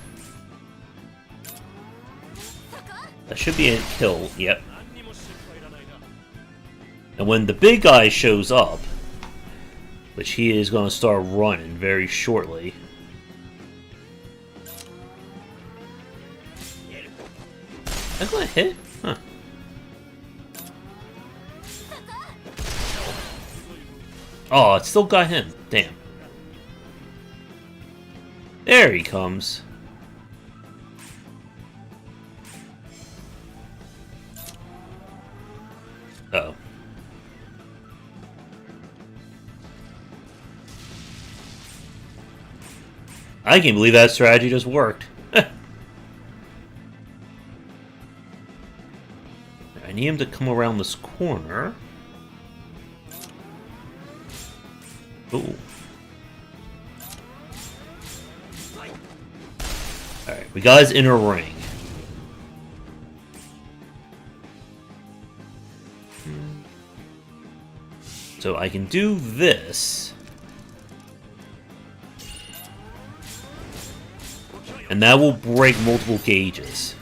That should be a kill, yep. And when the big guy shows up, which he is going to start running very shortly. Am I going to hit? Huh. Oh, it still got him. Damn. There he comes. Uh-oh. I can't believe that strategy just worked. I need him to come around this corner. Ooh. Alright, we got his inner ring. So I can do this. And that will break multiple gauges.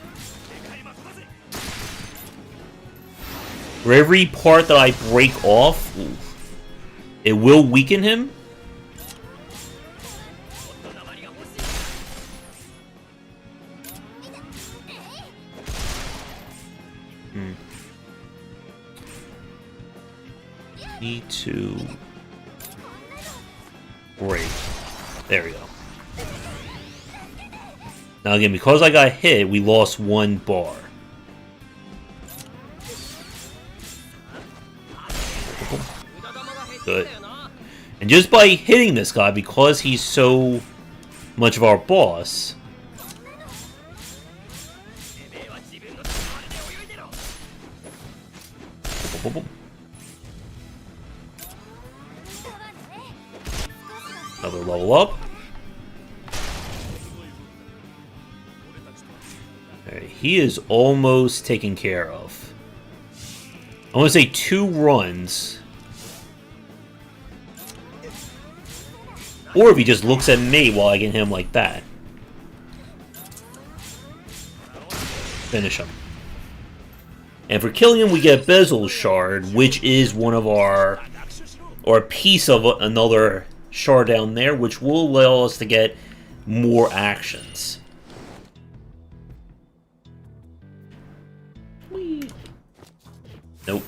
For every part that I break off, it will weaken him. Need to break. There we go. Now again, because I got hit, we lost one bar. Good. And just by hitting this guy, because he's so much of our boss, another level up. Alright, he is almost taken care of. I want to say 2 runs. Or if he just looks at me while I can hit him like that. Finish him. And for killing him, we get Bezel Shard, which is one of our... or a piece of another shard down there, which will allow us to get more actions. Whee. Nope.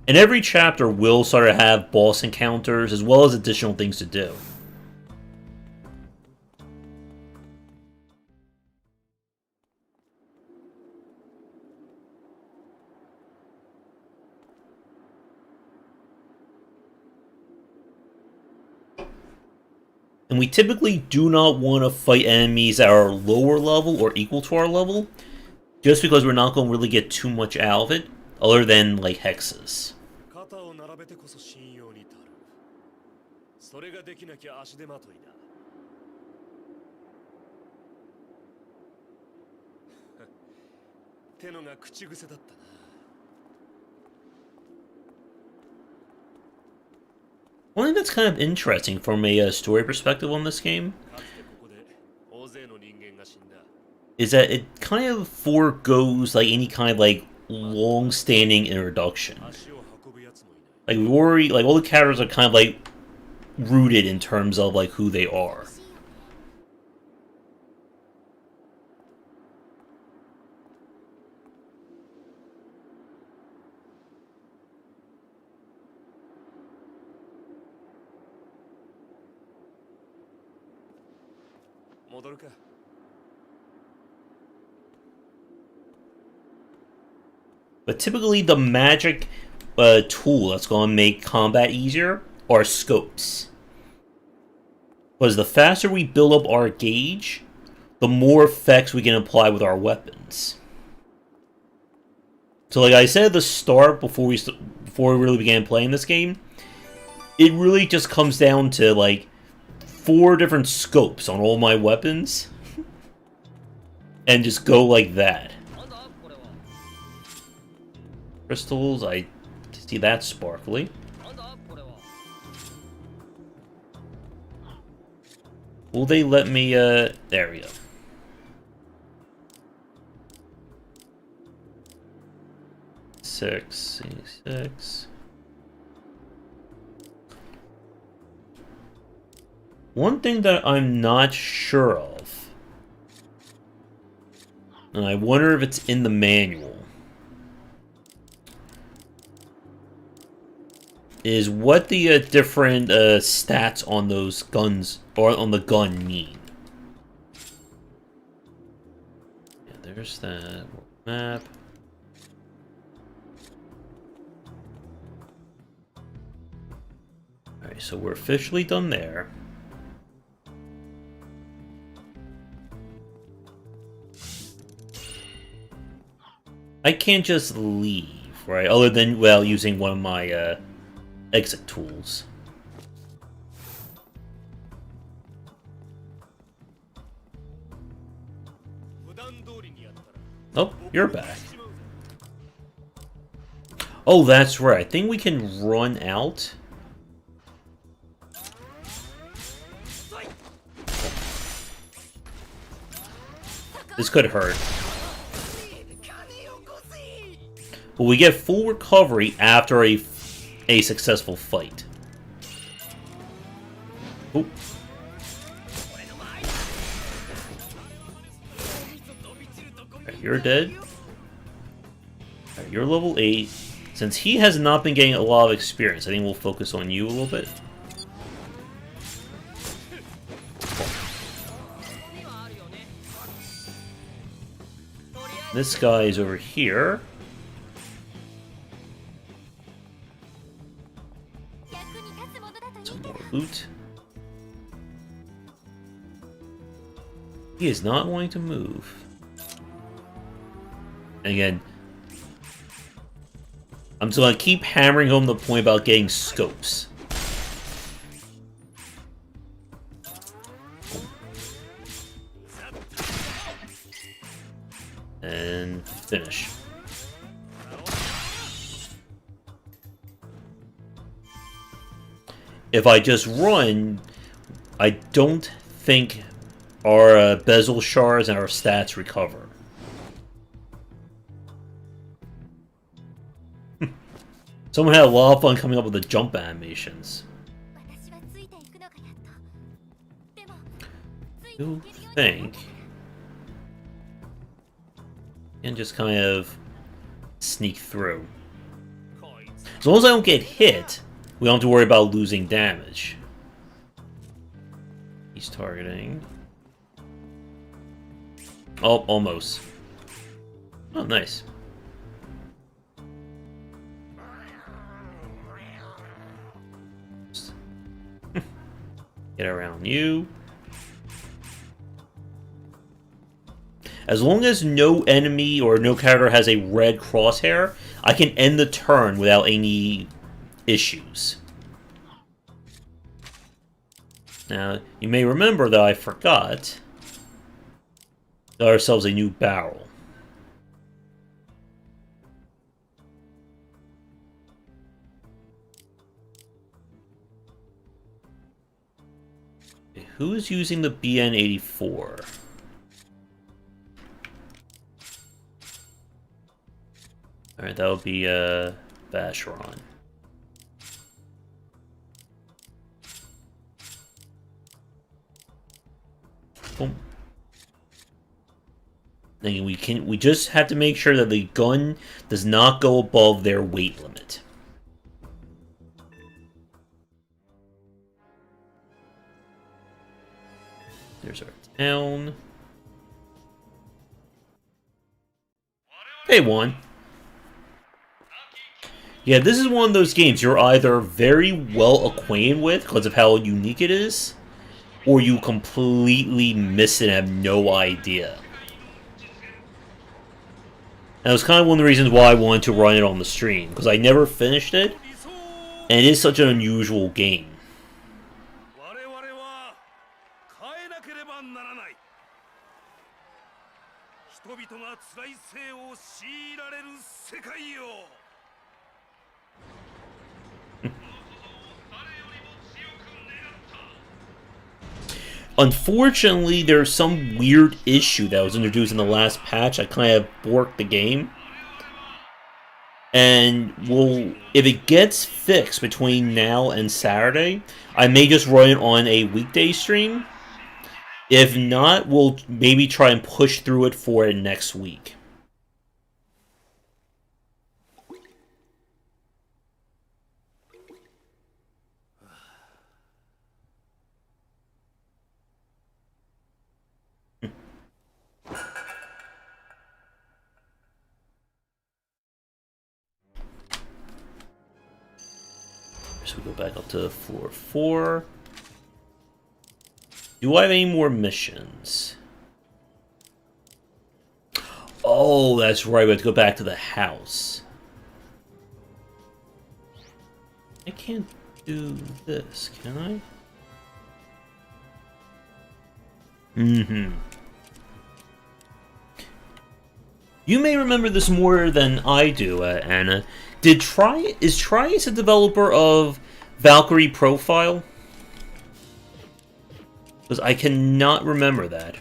And every chapter will sort of have boss encounters, as well as additional things to do. And we typically do not want to fight enemies that are lower level or equal to our level, just because we're not going to really get too much out of it, other than, like, hexes. 肩を並べてこそ信用に足る。それができなきゃ足手まといだ。てのが口癖だったな。One thing that's kind of interesting from a story perspective on this game is that it kind of foregoes like any kind of like long-standing introduction. Like we already, like all the characters are kind of like rooted in terms of like who they are. But typically the magic tool that's going to make combat easier are scopes. Because the faster we build up our gauge, the more effects we can apply with our weapons. So like I said at the start, before we really began playing this game, it really just comes down to like 4 different scopes on all my weapons. And just go like that. Crystals, I see that sparkly. Will they let me, there we go. Six. One thing that I'm not sure of, and I wonder if it's in the manual, is what the different stats on those guns, or on the gun, mean. Yeah, there's that map. Alright, so we're officially done there. I can't just leave, right? Other than, well, using one of my exit tools. Oh, you're back. Oh, that's right. I think we can run out. This could hurt. But we get full recovery after a successful fight. Oop. Right, you're dead. Right, you're level 8. Since he has not been getting a lot of experience, I think we'll focus on you a little bit. This guy is over here. Some more loot. He is not wanting to move. And again, I'm just going to keep hammering home the point about getting scopes. And finish. if I just run, I don't think our bezel shards and our stats recover. Someone had a lot of fun coming up with the jump animations. 私はついていくのがやっと。でも、ついていけ You るようになった think? And just kind of sneak through. As long as I don't get hit, we don't have to worry about losing damage. He's targeting. Oh, almost. Oh, nice. Get around you. As long as no enemy or no character has a red crosshair, I can end the turn without any issues. Now, you may remember that I forgot. Got ourselves a new barrel. Okay, who is using the BN-84? Alright, that would be, Vacheron. Boom. Then we just have to make sure that the gun does not go above their weight limit. There's our town. Hey, one. Yeah, this is one of those games you're either very well acquainted with because of how unique it is, or you completely miss it and have no idea. And it was kind of one of the reasons why I wanted to run it on the stream, because I never finished it, and it is such an unusual game. 我々は変えなければならない。人々が辛い生を強いられる世界よ。 Unfortunately, there's some weird issue that was introduced in the last patch. I kind of borked the game. And if it gets fixed between now and Saturday, I may just run it on a weekday stream. If not, we'll maybe try and push through it for it next week. So we go back up to floor 4. Do I have any more missions? Oh, that's right. We have to go back to the house. I can't do this, can I? Mm-hmm. You may remember this more than I do, Anna. Is Trius a developer of Valkyrie Profile? Because I cannot remember that.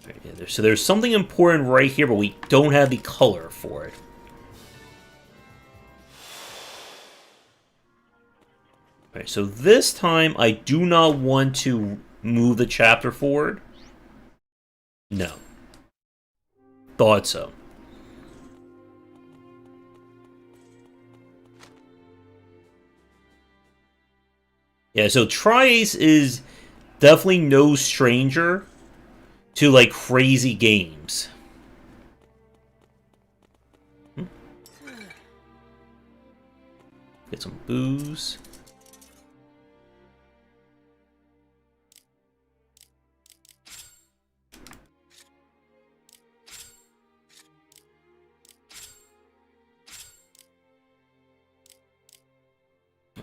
Right, yeah, so there's something important right here, but we don't have the color for it. Alright, so this time I do not want to move the chapter forward. No. Thought so. Yeah, so Triace is definitely no stranger to, like, crazy games. Get some booze.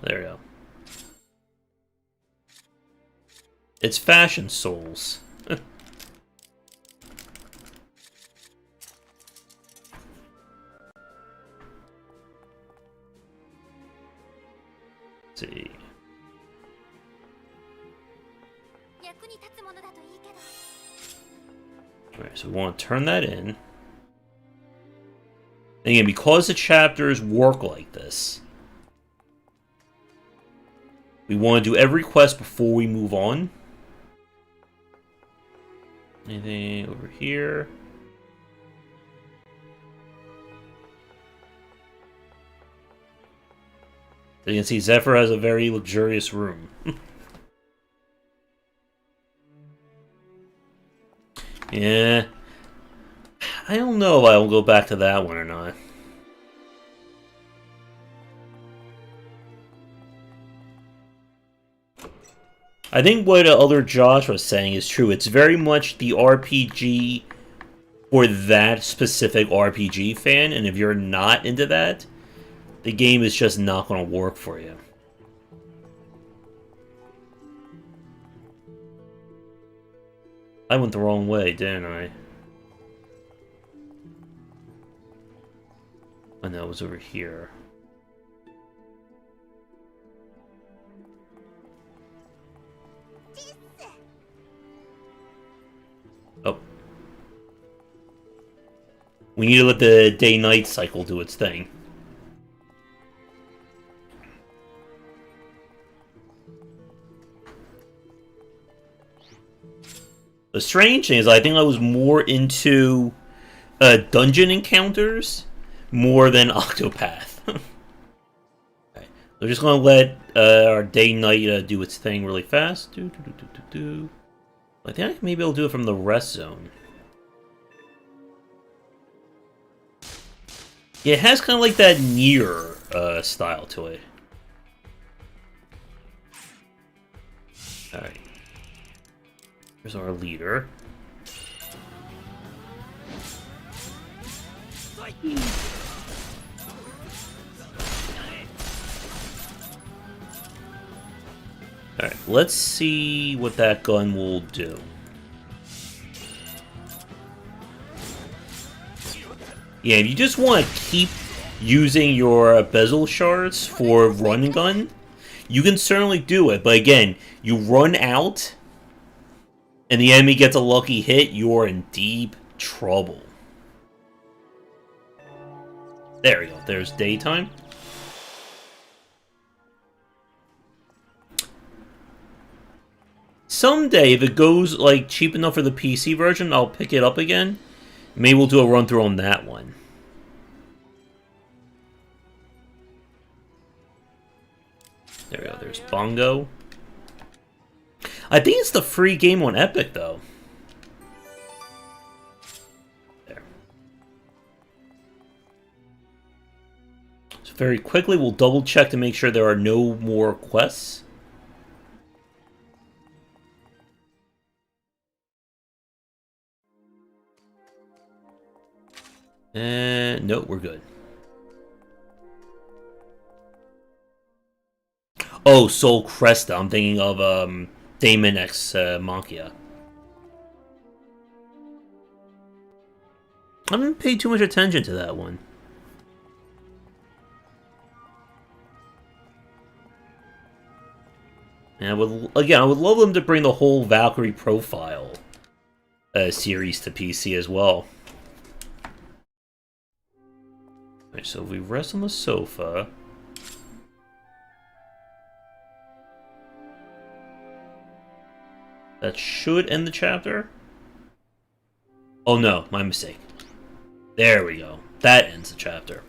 There we go. It's Fashion Souls. 役に立つものだといいけど。 Alright, so we want to turn that in. And again, because the chapters work like this, we want to do every quest before we move on. Anything over here? So you can see Zephyr has a very luxurious room. Yeah. I don't know if I will go back to that one or not. I think what other Josh was saying is true. It's very much the RPG for that specific RPG fan, and if you're not into that, the game is just not going to work for you. I went the wrong way, didn't I? Oh no, it was over here. Oh. We need to let the day-night cycle do its thing. The strange thing is, I think I was more into dungeon encounters more than Octopath. Okay. We're just going to let our day-night do its thing really fast. I think maybe I'll do it from the rest zone. Yeah, it has kind of like that Nier style to it. Alright. Here's our leader. Alright, let's see what that gun will do. Yeah, if you just want to keep using your bezel shards for run and gun, you can certainly do it. But again, you run out, and the enemy gets a lucky hit, you're in deep trouble. There we go. There's daytime. Someday, if it goes like cheap enough for the PC version, I'll pick it up again. Maybe we'll do a run through on that one. There we go. There's Bongo. I think it's the free game on Epic, though. There. So very quickly, we'll double check to make sure there are no more quests. And no, we're good. Oh, Sol Cresta. I'm thinking of Daemon X Machia. I haven't paid too much attention to that one. And I would love them to bring the whole Valkyrie Profile series to PC as well. Okay, so if we rest on the sofa. That should end the chapter. Oh no, my mistake. There we go. That ends the chapter.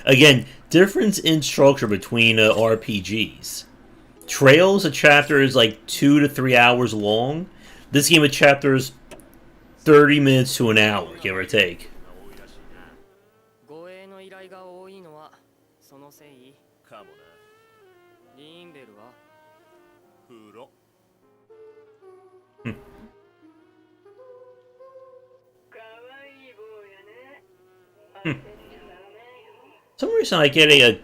Again, difference in structure between RPGs. Trails, a chapter is like 2 to 3 hours long. This game of chapters, 30 minutes to an hour, give or take. 護衛の依頼が多いのはそのせいかもな。リーンベルは風呂。For some reason, I get a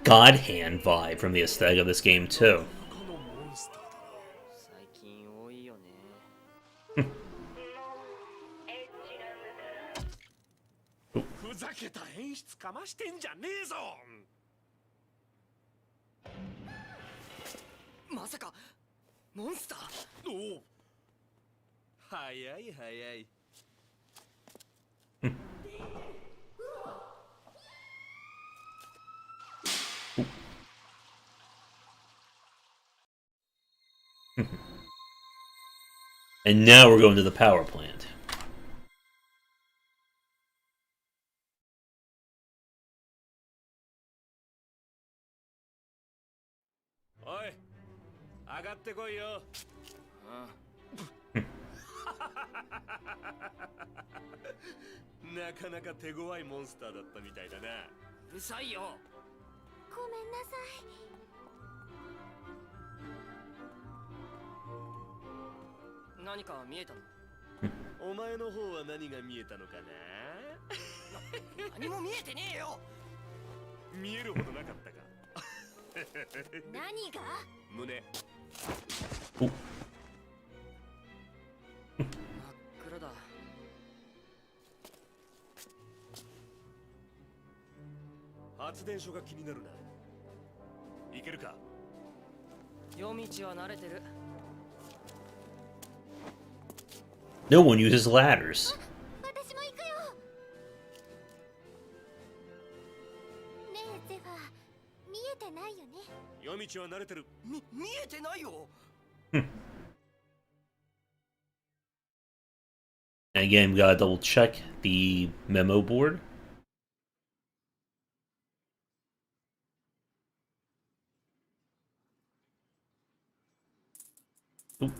God Hand vibe from the aesthetic of this game, too. 最近多いよねざけた演出かましてんじゃねえぞ。まさかモンスター。おお、早い早い。And now we're going to the power plant. おい、上がってこいよ。なかなか手強いモンスターだったみたいだな。うるさいよ。ごめんなさい。何か見えたの？お前の方は何が見えたのかな。何も見えてねえよ。見えるほどなかったか。何が？胸。真っ暗だ。発電所が気になるな。行けるか。夜道は慣れてる。No one uses ladders. 私も行くよ。ねえゼファー、見えてないよね。夜道は慣れてる。見えてないよ。Again, we gotta double check the memo board. Oop.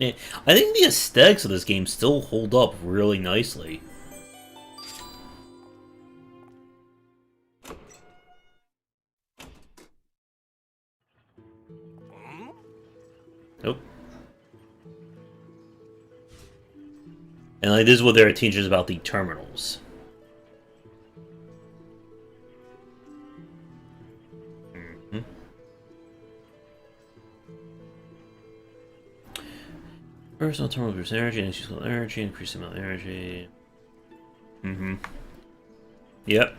Yeah, I think the aesthetics of this game still hold up really nicely. Nope. And like this is what they're teaching us about the terminals. Personal terminal produce energy, increase the amount of energy. Yep.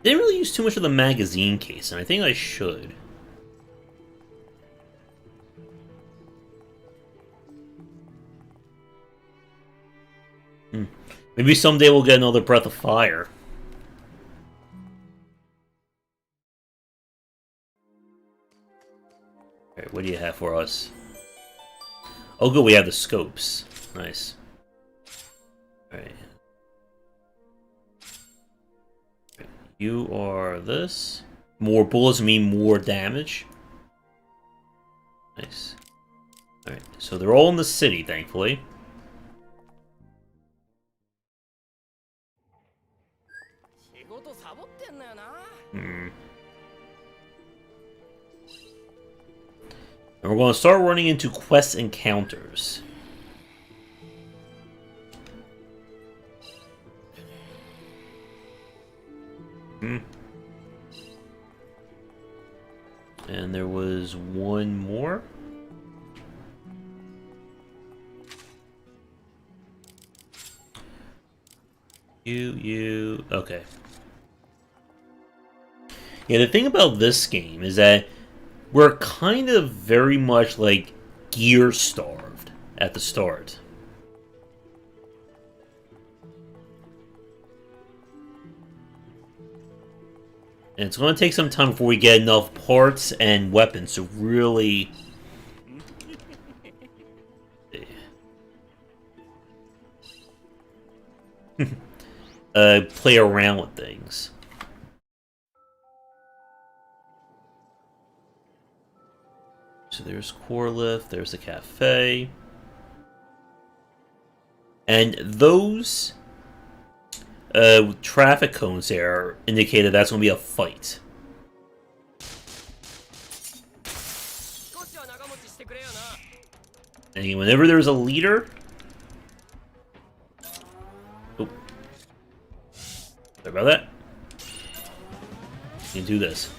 Didn't really use too much of the magazine case, and I think I should. Maybe someday we'll get another Breath of Fire. Alright, what do you have for us? Oh good, we have the scopes. Nice. Alright. You are this. More bullets mean more damage. Nice. Alright, so they're all in the city, thankfully. And we're going to start running into quest encounters. And there was one more. Okay. Yeah, the thing about this game is that we're kind of very much like gear starved at the start. And it's going to take some time before we get enough parts and weapons to really play around with things. So there's Corliff, there's the cafe. And those traffic cones there indicated that's going to be a fight. And whenever there's a leader, Sorry about that. You can do this.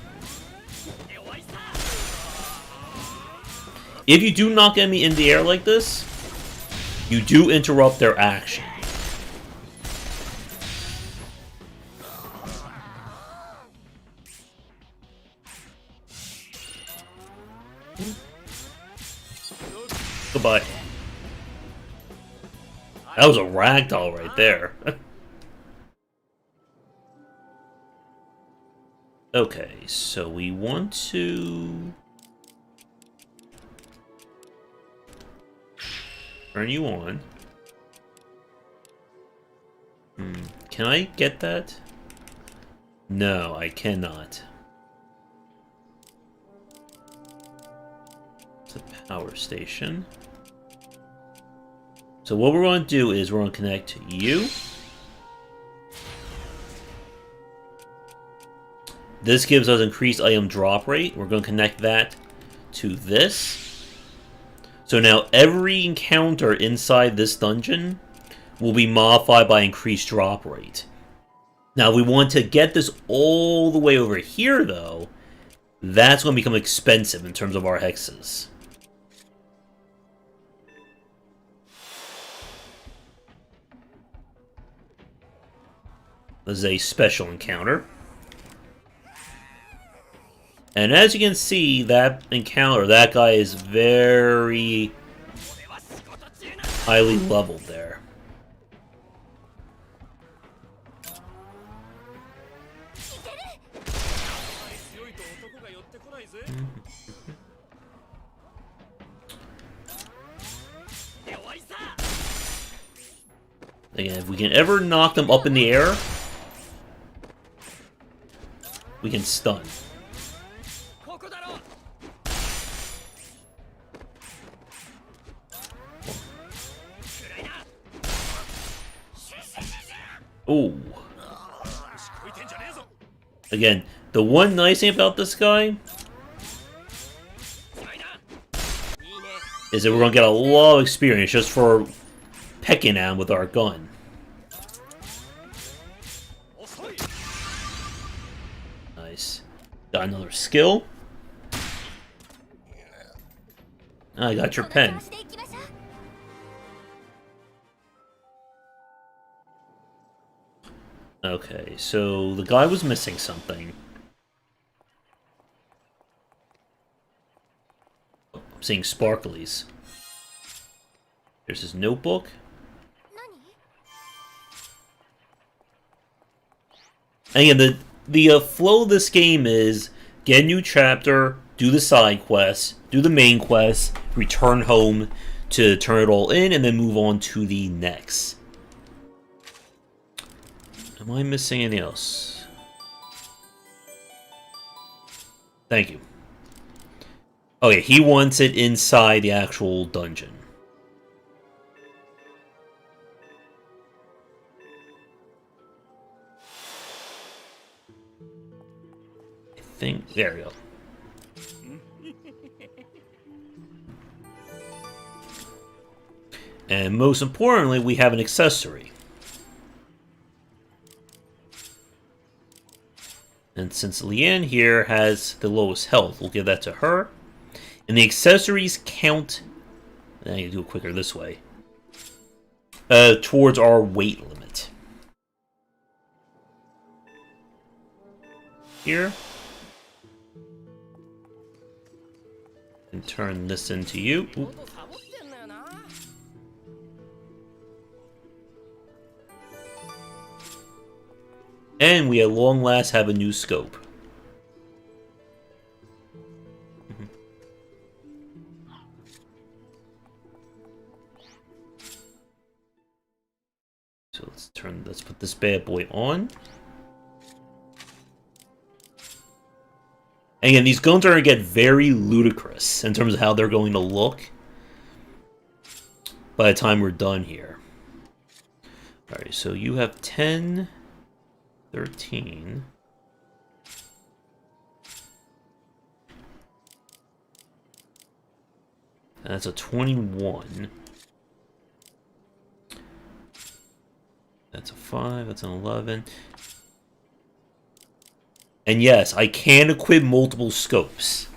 If you do knock enemy in the air like this, you do interrupt their action. Goodbye. That was a ragdoll right there. Okay, so we want to turn you on. Can I get that? No, I cannot. It's a power station. So what we're going to do is we're going to connect you. This gives us increased item drop rate. We're going to connect that to this. So now every encounter inside this dungeon will be modified by increased drop rate. Now, if we want to get this all the way over here, though, that's going to become expensive in terms of our hexes. This is a special encounter. And as you can see, that encounter, that guy is very highly leveled there. Again, if we can ever knock them up in the air, we can stun. Ooh. Again, the one nice thing about this guy is that we're going to get a lot of experience just for pecking at him with our gun. Nice. Got another skill. I got your pen. Okay, so the guy was missing something. Oh, I'm seeing sparklies. There's his notebook. And again, the flow of this game is get a new chapter, do the side quests, do the main quest, return home to turn it all in, and then move on to the next. Am I missing anything else? Thank you. Okay, he wants it inside the actual dungeon. I think... there we go. And most importantly, we have an accessory. And since Leanne here has the lowest health, we'll give that to her. And the accessories count... I need to do it quicker this way. Towards our weight limit. Here. And turn this into you. Oop. And we at long last have a new scope. So let's put this bad boy on. And again, these guns are going to get very ludicrous in terms of how they're going to look by the time we're done here. Alright, so you have 10... 13. And that's a 21. That's a 5. That's an 11. And yes, I can equip multiple scopes.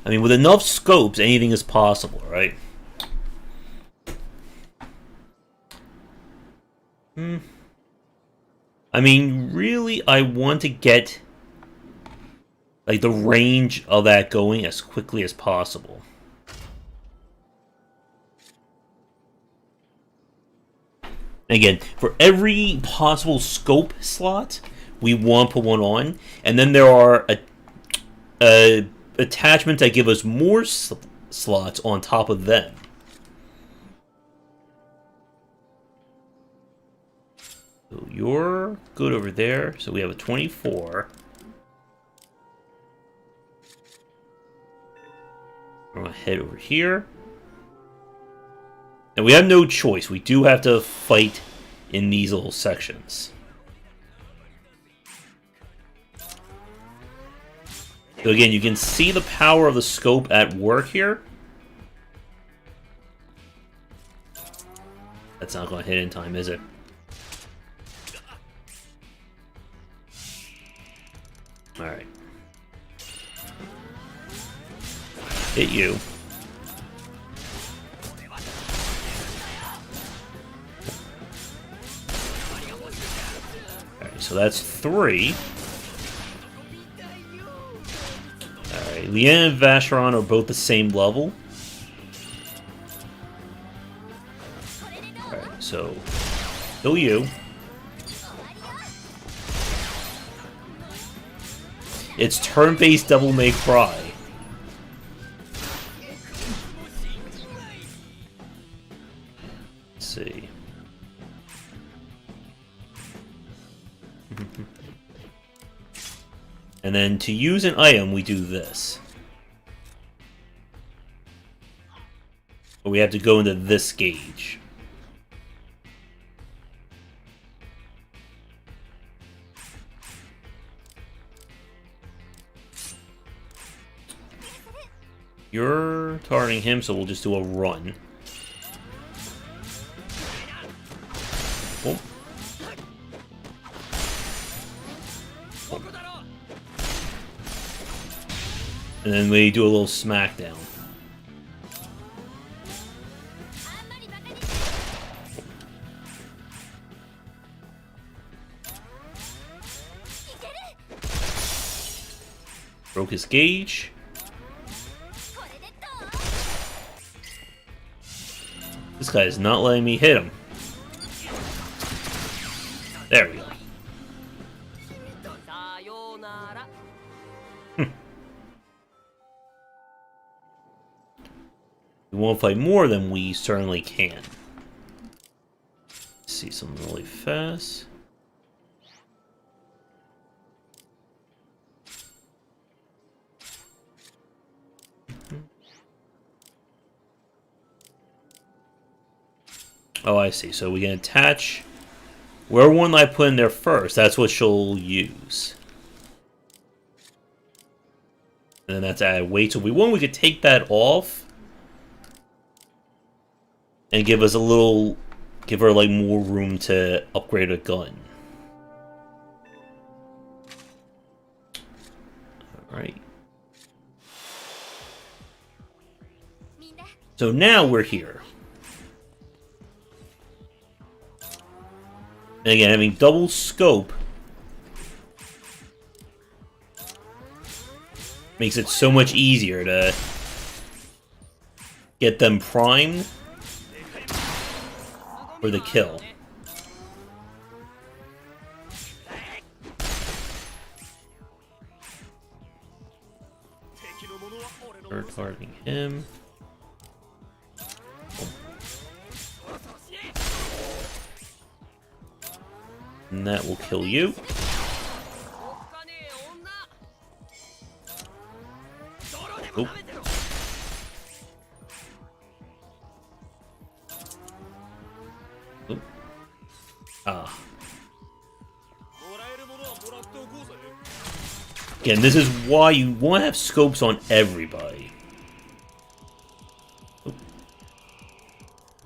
I mean, with enough scopes, anything is possible, right? I mean, really, I want to get like the range of that going as quickly as possible. Again, for every possible scope slot, we want to put one on, and then there are attachments that give us more slots on top of them. So you're good over there. So we have a 24. We're gonna head over here. And we have no choice. We do have to fight in these little sections. So again, you can see the power of the scope at work here. That's not going to hit in time, is it? Alright. Hit you. Alright, so that's 3. Alright, Leanne and Vacheron are both the same level. Alright, so kill you. It's turn-based Devil May Cry. Let's see. And then to use an item, we do this. But we have to go into this gauge. You're targeting him, so we'll just do a run. Oh. And then we do a little smackdown. Broke his gauge. This guy is not letting me hit him. There we go. We won't fight more than we certainly can. Let's see something really fast. Oh, I see. So we can attach where one I put in there first. That's what she'll use. And then that's added weight. So if we want, we could take that off and give us a little, give her like more room to upgrade a gun. All right. So now we're here. And again, having double scope makes it so much easier to get them primed for the kill. We're targeting him. And that will kill you. Oop. Oop. Ah. Again, this is why you want to have scopes on everybody. Oop.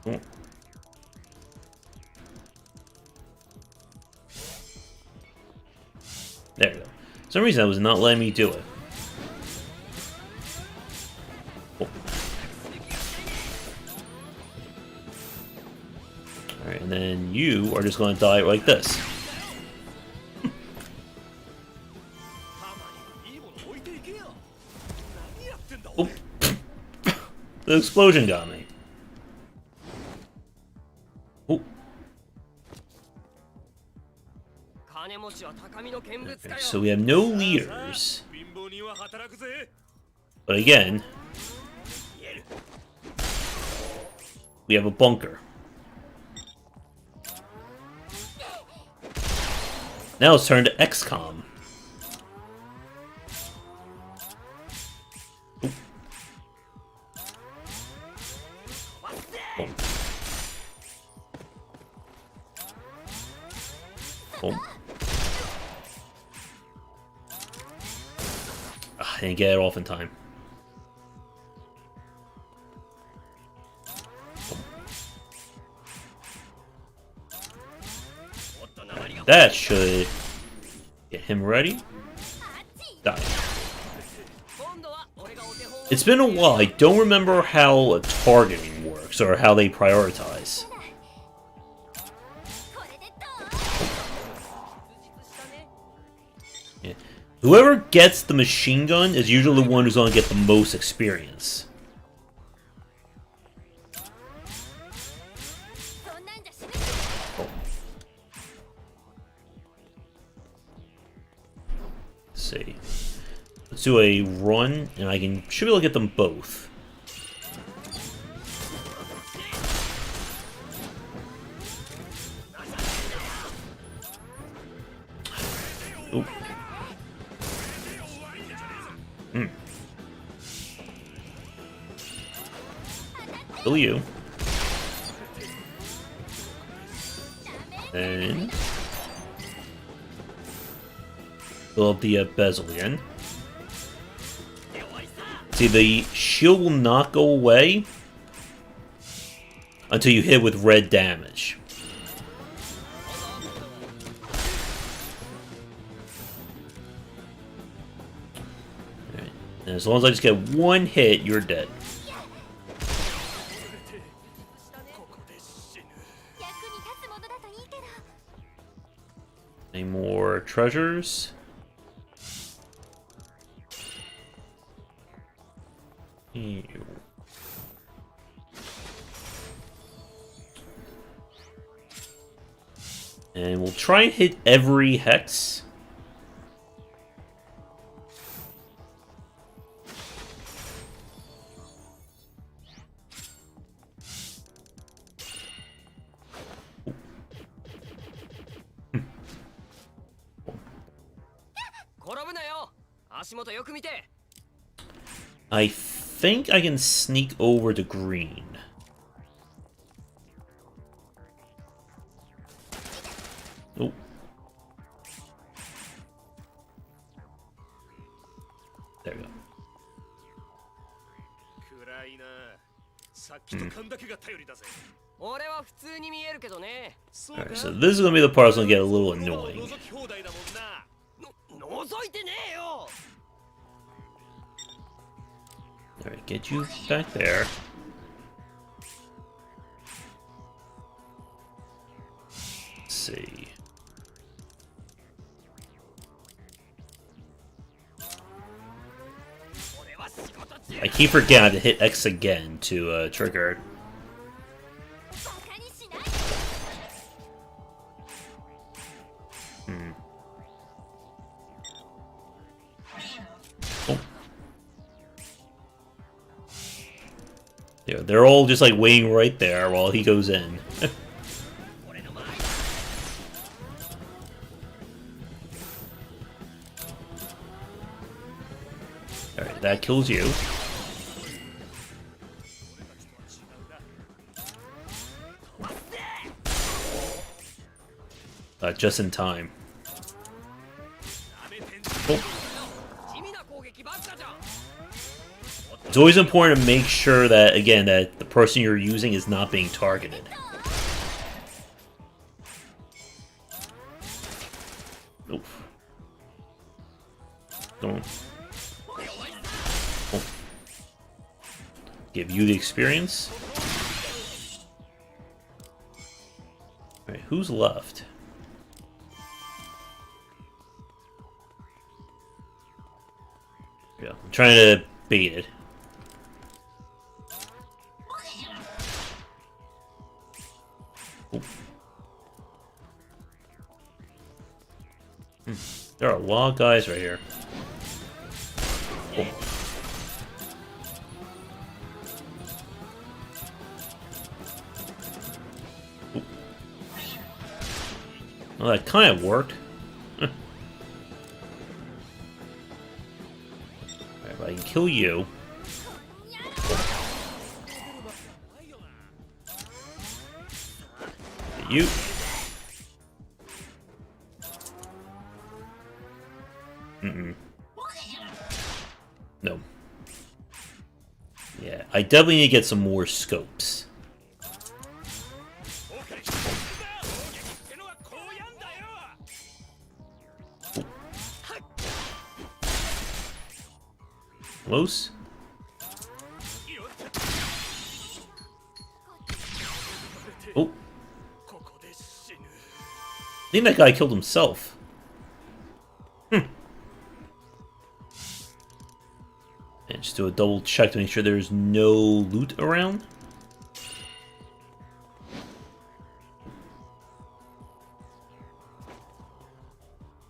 Oop. For some reason, that was not letting me do it. Oh. Alright, and then you are just going to die like this. Oh. The explosion got me. Oh. Okay, so we have no leaders. But again, we have a bunker. Now it's turn to XCOM. Oop. Oh. I didn't get it off in time. That should get him ready. Die. It's been a while. I don't remember how targeting works or how they prioritize. Yeah. Whoever gets the machine gun is usually the one who's going to get the most experience. See. Let's do a run, and I should be able to get them both. Ooh. Kill you. And fill up the bezel again. See, the shield will not go away until you hit with red damage. Right. And as long as I just get one hit, you're dead. Any more treasures? Ew. And we'll try and hit every hex. I think I can sneak over to green. Oh. There we go. Alright, so this is gonna be the part that's gonna get a little annoying. Alright, get you back there. Let's see. I keep forgetting to hit X again to trigger it. Oh. Yeah, they're all just like waiting right there while he goes in. Alright, that kills you. Just in time. Oh. It's always important to make sure that, again, that the person you're using is not being targeted. Oof. Don't. Oh. Give you the experience. Alright, who's left? Yeah, I'm trying to bait it. Oh. There are a lot of guys right here. Oh. Oh. Well, that kind of worked. Alright, but I can kill you. You. No. Yeah, I definitely need to get some more scopes. Close. Oh. I think that guy killed himself. And just do a double check to make sure there's no loot around.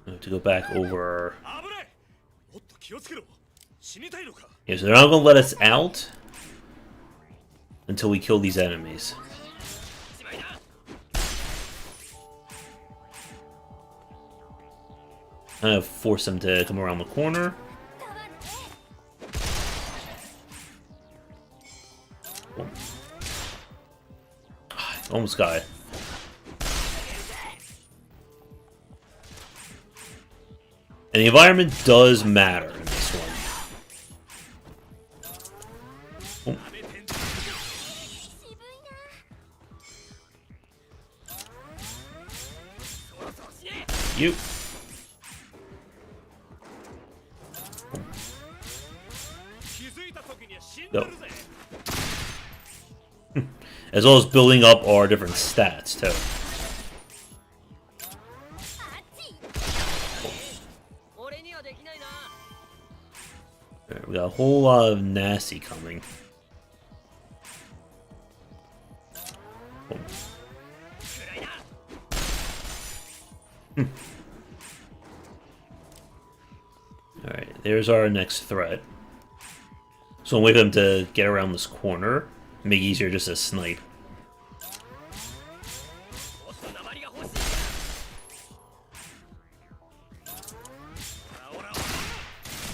I have to go back over. Yeah, so they're not going to let us out until we kill these enemies. I'm going to force them to come around the corner. Almost got it. And the environment does matter in this one. Oh. You. Go. As well as building up our different stats, too. Right, we got a whole lot of nasty coming. Alright, there's our next threat. So I'll wait for them to get around this corner. Make it easier just to snipe.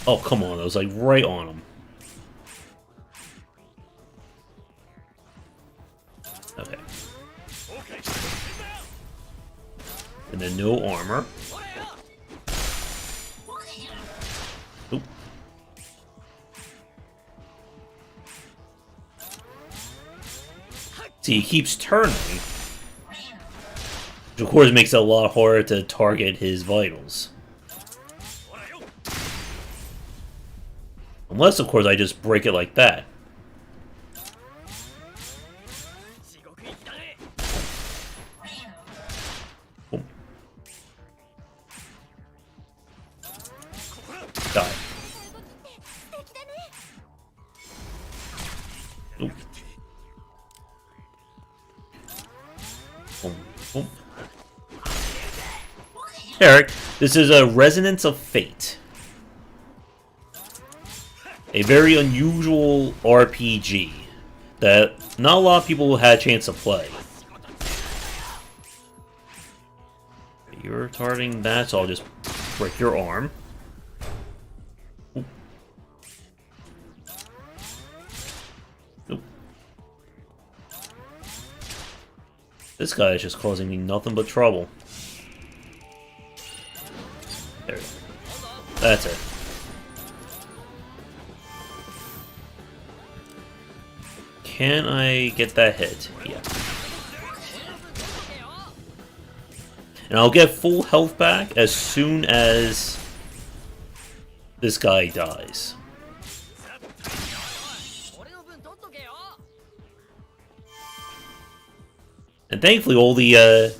Oh, come on. I was like right on him. Okay. And then no armor. Oop. See, he keeps turning. Which of course makes it a lot harder to target his vitals. Unless, of course, I just break it like that. Oh. Die. Oop. Boom, boom. Eric, this is a Resonance of Fate. A very unusual RPG that not a lot of people had a chance to play. You're targeting that, so I'll just break your arm. Oop. Oop. This guy is just causing me nothing but trouble. There we go. That's it. Can I get that hit? Yeah. And I'll get full health back as soon as this guy dies. 俺の分取っとけよ。 And thankfully, all the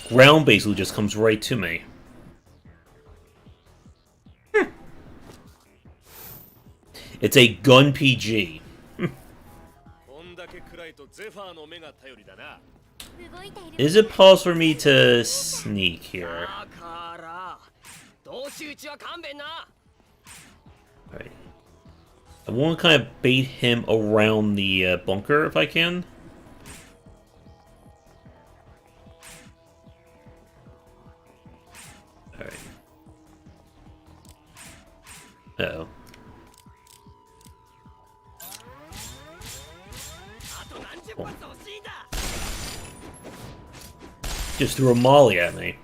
ground base loot just comes right to me. It's a gun PG. こんだけ暗いとゼファーの目が頼りだな。動いている Is it possible for me to sneak here? だから同士打ちは勘弁な。 Alright. I want to kind of bait him around the bunker if I can. Alright. Uh-oh. あと何十発欲しいんだ。 Just threw a molly at me.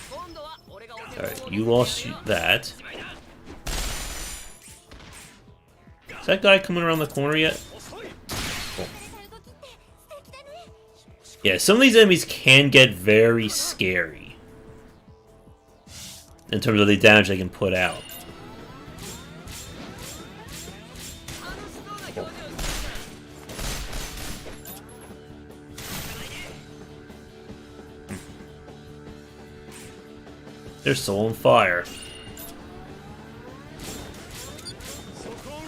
今度は俺がお手 Alright, you lost that. Is that guy coming around the corner yet? Cool. Yeah, some of these enemies can get very scary in terms of the damage they can put out. They're still on fire.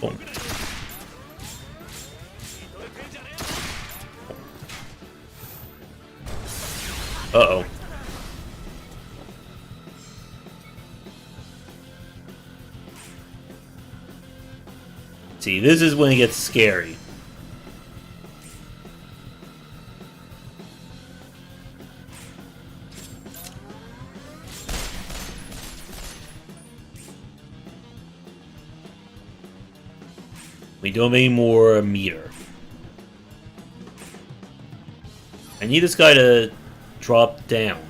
Boom. Uh-oh. See, this is when it gets scary. We don't have any more meter. I need this guy to drop down.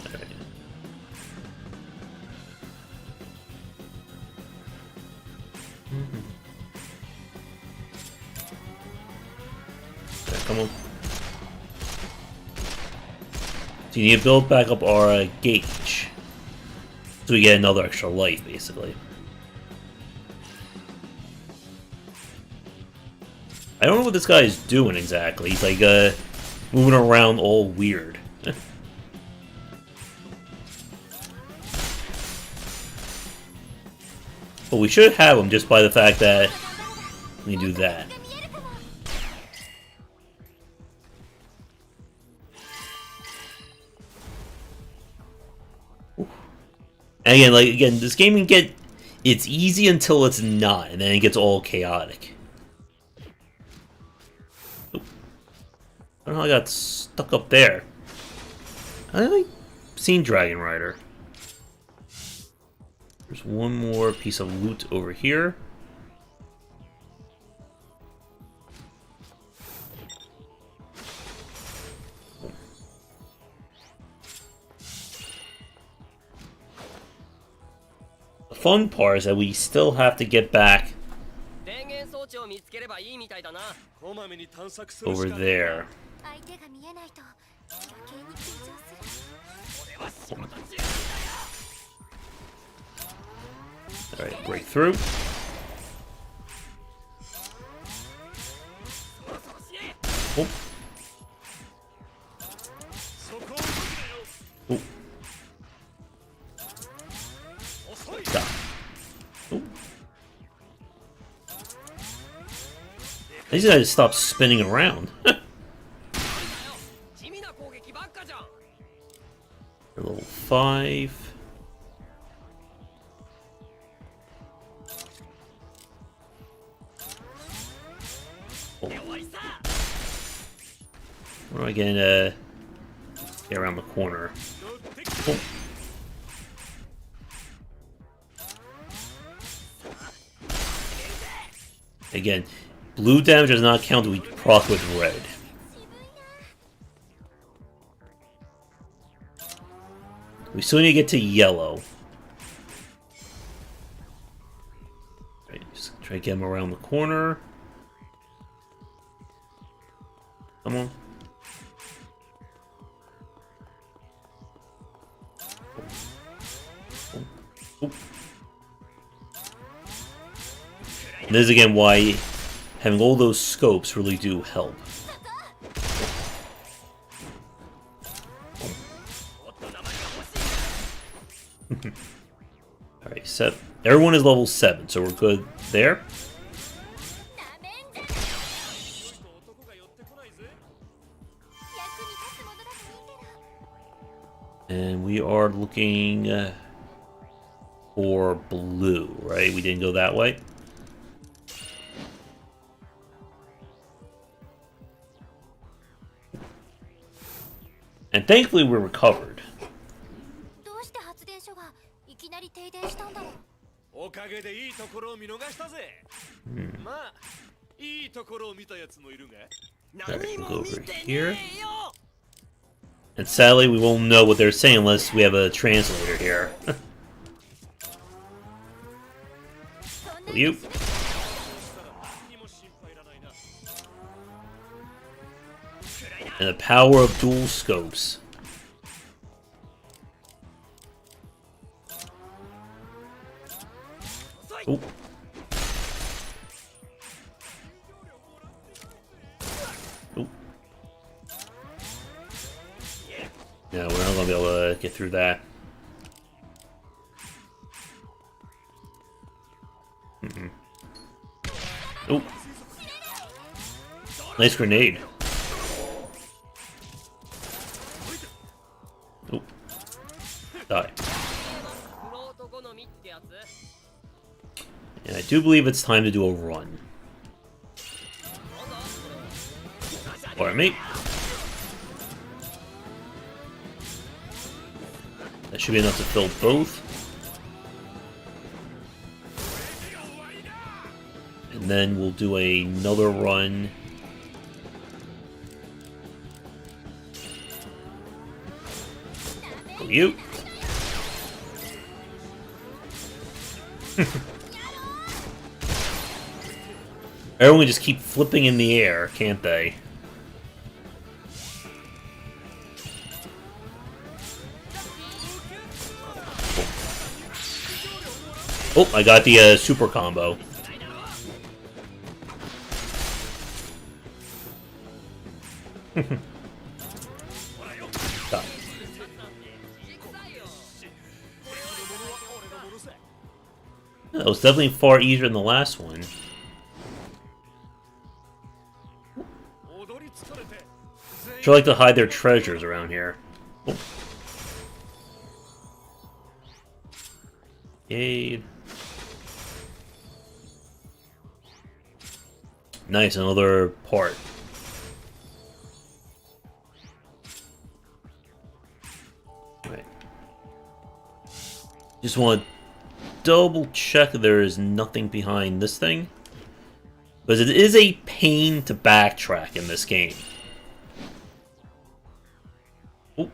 Alright. Come on. So you need to build back up our gauge. So we get another extra life, basically. I don't know what this guy is doing exactly. He's like, moving around all weird. But we should have him just by the fact that we do that. And again, this game can get... It's easy until it's not, and then it gets all chaotic. Oop. I don't know how I got stuck up there. I've seen Dragon Rider. There's one more piece of loot over here. The fun part is that we still have to get back 電源装置を見つければいいみたいだな。こまめに探索するし over か there. 相手が見えないと余計に緊張する 俺は仕事中なんだよ。 Alright, break through. そろそろ死ね。 Oh, そこを動くなよ oh, 遅い stop. Oh. I just gotta stop spinning around. 地味な攻撃ばっかじゃん。 Level 5. Oh. 終わりさ。 Where am I gonna get around the corner? Oh. Again, blue damage does not count we proc with red. 渋いな We still need to get to yellow. Right, just try to get him around the corner. Come on. Oh. And this is again why having all those scopes really do help. Alright, everyone is level 7, so we're good there. なめんじゃね男が寄ってこないぜ。役に立つものだといいけど And we are looking for blue, right? We didn't go that way. And thankfully we're recovered. どうして発電所がいきなり停電したんだろうおかげでいいところを見逃したぜ。まあ、いいところを見たやつもいるが。 Alright, we'll go over here. And sadly, we won't know what they're saying unless we have a translator here. そんな You. にしな何にも心配いらないな。 And the power of dual scopes. Oh. Oh. Yeah, we're not gonna be able to get through that. Oh. Nice grenade. Oh. Die. フロート好みってやつ And I do believe it's time to do a run. Pardon me. That should be enough to fill both. And then we'll do another run. For you. Everyone can just keep flipping in the air, can't they? Oh, I got the super combo. Stop. That was definitely far easier than the last one. 踊り疲れて。 Sure like to hide their treasures around here. Oh. Aid. Nice, another part. Right. Just want to double check there is nothing behind this thing. Because it is a pain to backtrack in this game. Oh.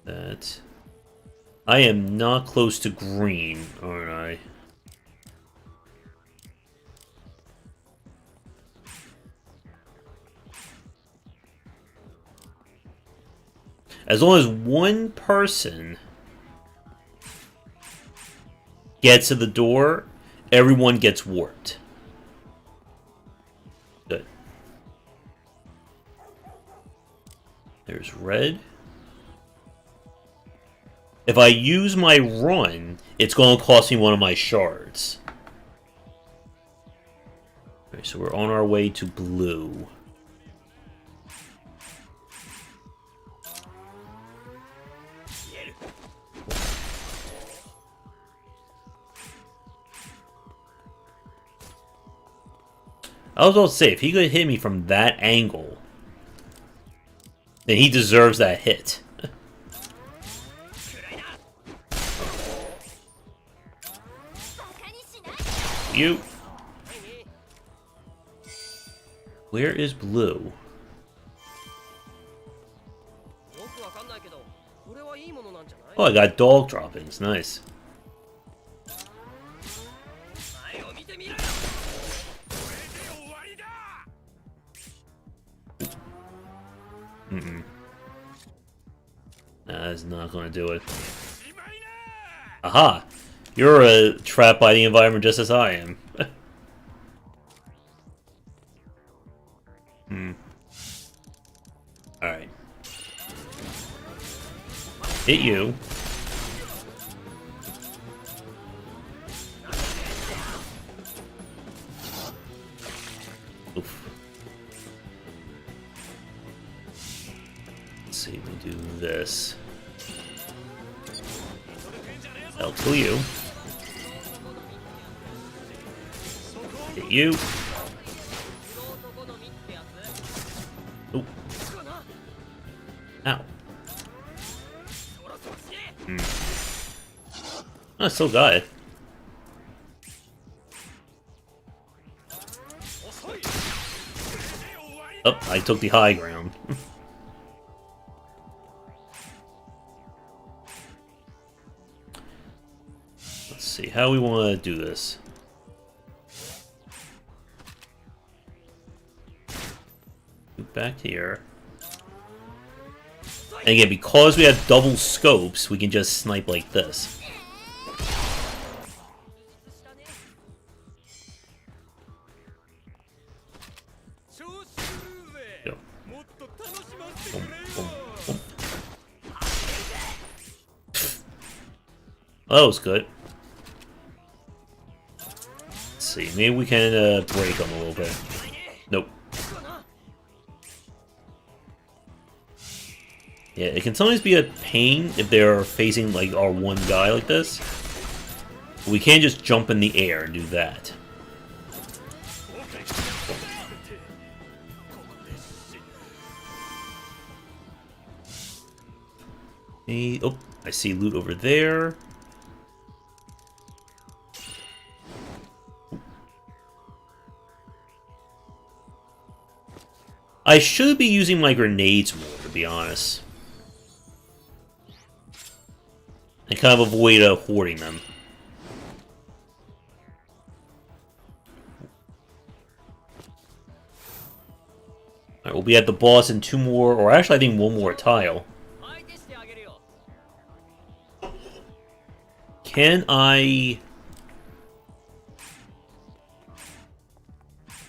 That. I am not close to green, aren't I? As long as one person gets to the door, everyone gets warped. Good. There's red. If I use my run, it's going to cost me one of my shards. Okay, so we're on our way to blue. I was about to say, if he could hit me from that angle, then he deserves that hit. You. Where is blue? よくわかんないけどこれはいいものなんじゃない Oh, I got dog droppings. Nice. 前を見てみろよ Mm-mm. Nah, that's not gonna do it. Aha! You're trapped by the environment just as I am. Alright. Hit you. Oof. Let's see, we do this. I'll kill you. Hit you. Oop. Ow. I still got it. Oh, I took the high ground. Let's see how we want to do this. Back here. And again, because we have double scopes, we can just snipe like this. Go. Boom, boom, boom. Oh, that was good. Let's see, maybe we can break them a little bit. Nope. Yeah, it can sometimes be a pain if they're facing like our one guy like this. We can't just jump in the air and do that. Hey, oh, I see loot over there. I should be using my grenades more, to be honest. And kind of avoid hoarding them. Alright, we'll be at the boss in 2 more, or actually I think 1 more tile. Can I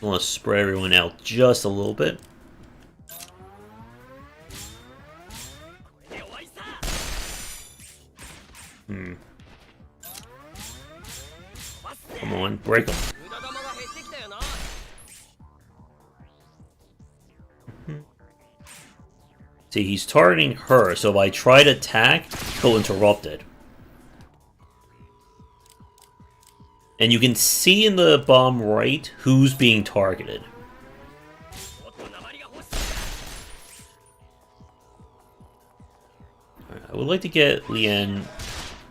want to spread everyone out just a little bit? Come on, break them. See, he's targeting her, so if I try to attack, he'll interrupt it. And you can see in the bottom right who's being targeted. Right, I would like to get Lien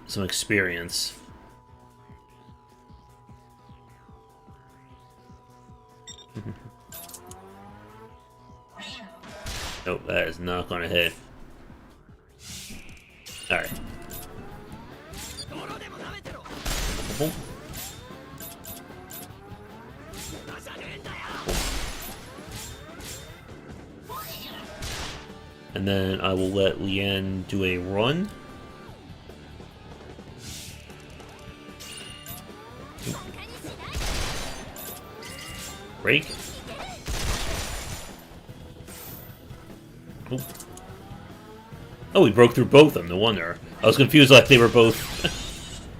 some experience. Nope, that is not gonna hit. Alright. And then I will let Lien do a run. Break. Oop. Oh, we broke through both of them, no wonder. I was confused like they were both...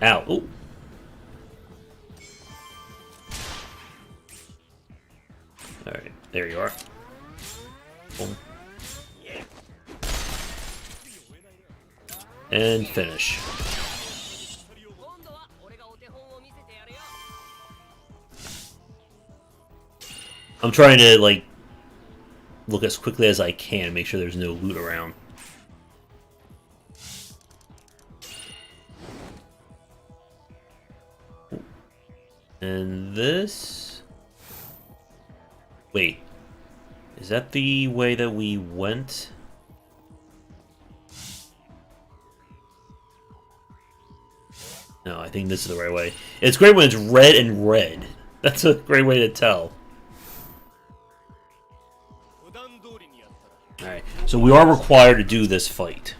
Ow. Ooh. Alright, there you are. Boom. And finish. I'm trying to, like, look as quickly as I can, make sure there's no loot around. And this... Wait. Is that the way that we went? No, I think this is the right way. It's great when it's red and red. That's a great way to tell. 普段通りにやったら Alright, so we are required to do this fight.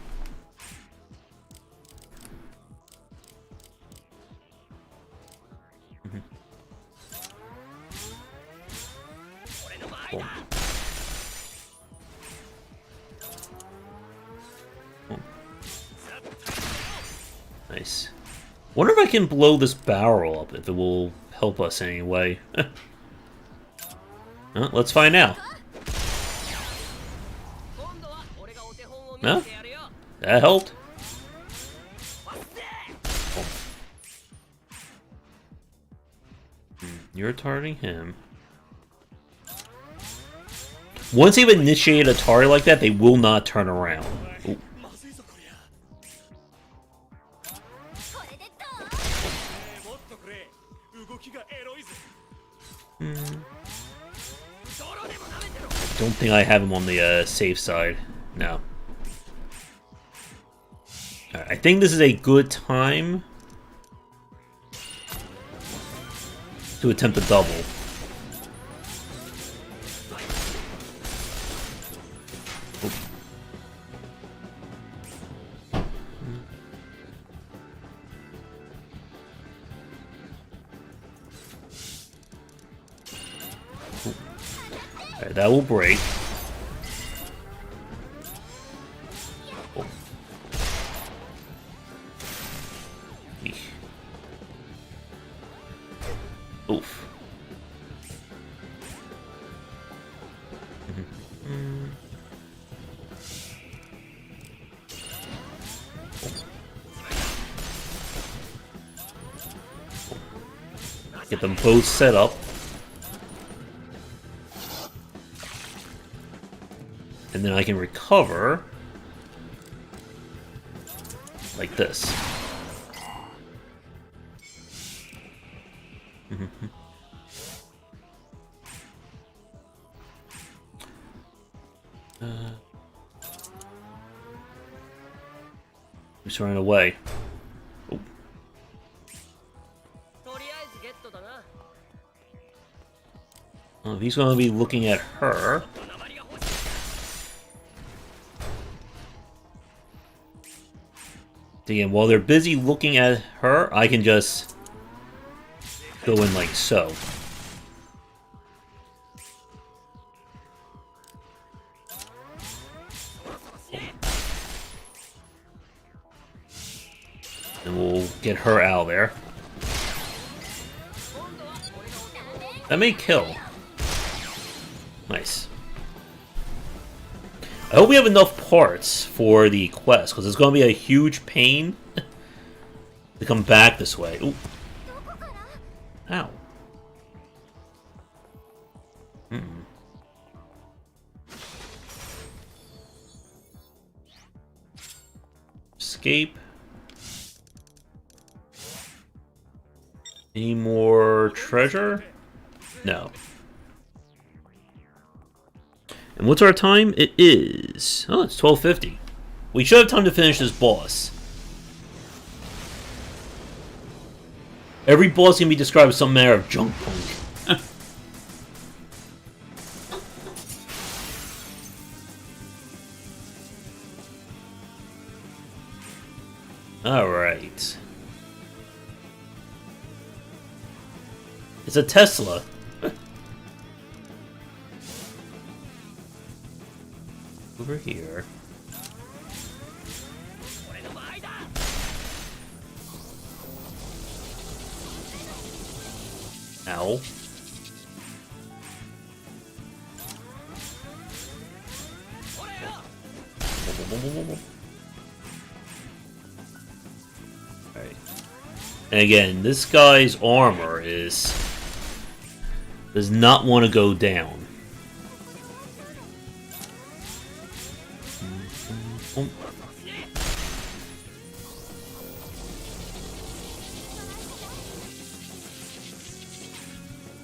Boom. Boom. Nice. Wonder if I can blow this barrel up, if it will help us anyway. Well, let's find out. 今度は俺がお手本を見 Huh? せてやるよ That helped. You're targeting him. Once they've initiated a target like that, they will not turn around. Ooh. まずいぞこりゃこれでどう？もっとくれ動きがエロいぜ Don't think I have him on the safe side. No. Alright, I think this is a good time to attempt a double. Oop. Alright, that will break. Oh. Eesh. Oof. Get them both set up. And then I can recover like this. Just running away. Oh. とりあえずゲットだな Well, if he's going to be looking at her. Again, while they're busy looking at her, I can just go in like so. And we'll get her out of there. That may kill. Nice. I hope we have enough parts for the quest, because it's going to be a huge pain to come back this way. Ooh. Ow. Escape. Any more treasure? No. And what's our time? It is... Oh, it's 12:50. We should have time to finish this boss. Every boss can be described as some manner of junk punk. Alright. It's a Tesla. Over here. Ow. Alright. And again, this guy's armor does not want to go down.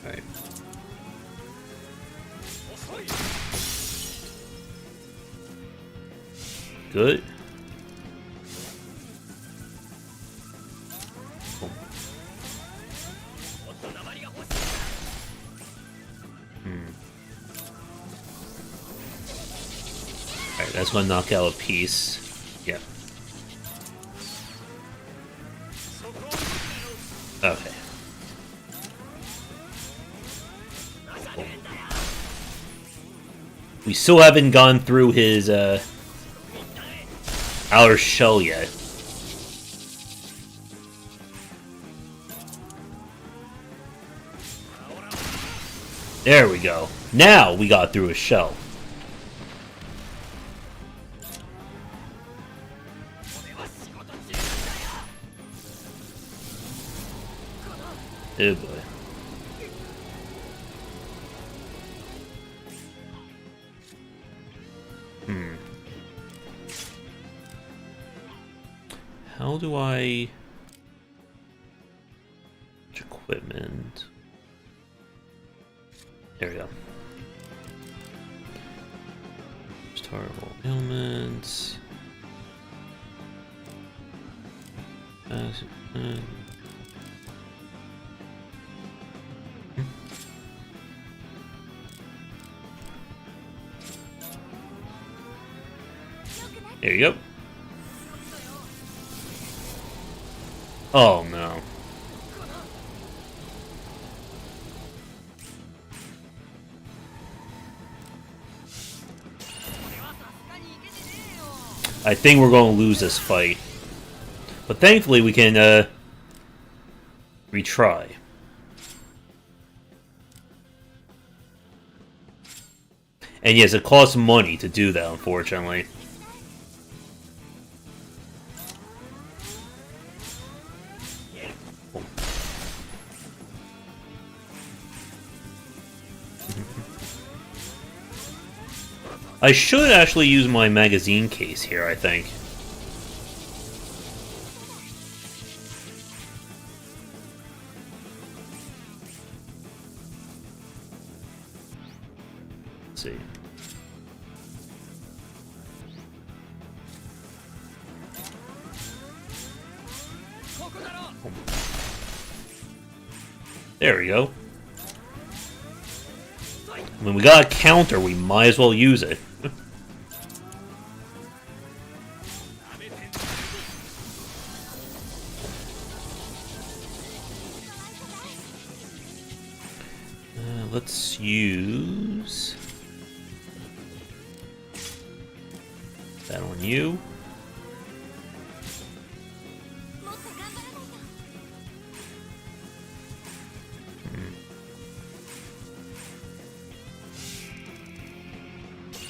Alright. good. Alright, that's gonna knock out a piece. Yeah. Okay. We still haven't gone through his outer shell yet. There we go. Now we got through his shell. Oh boy. How do I... equipment... There we go. Startable ailments... There you go. Oh no. I think we're going to lose this fight. But thankfully we can retry. And yes, it costs money to do that, unfortunately. I should actually use my magazine case here, I think. Let's see. There we go. When we got a counter, we might as well use it. Let's use that on you.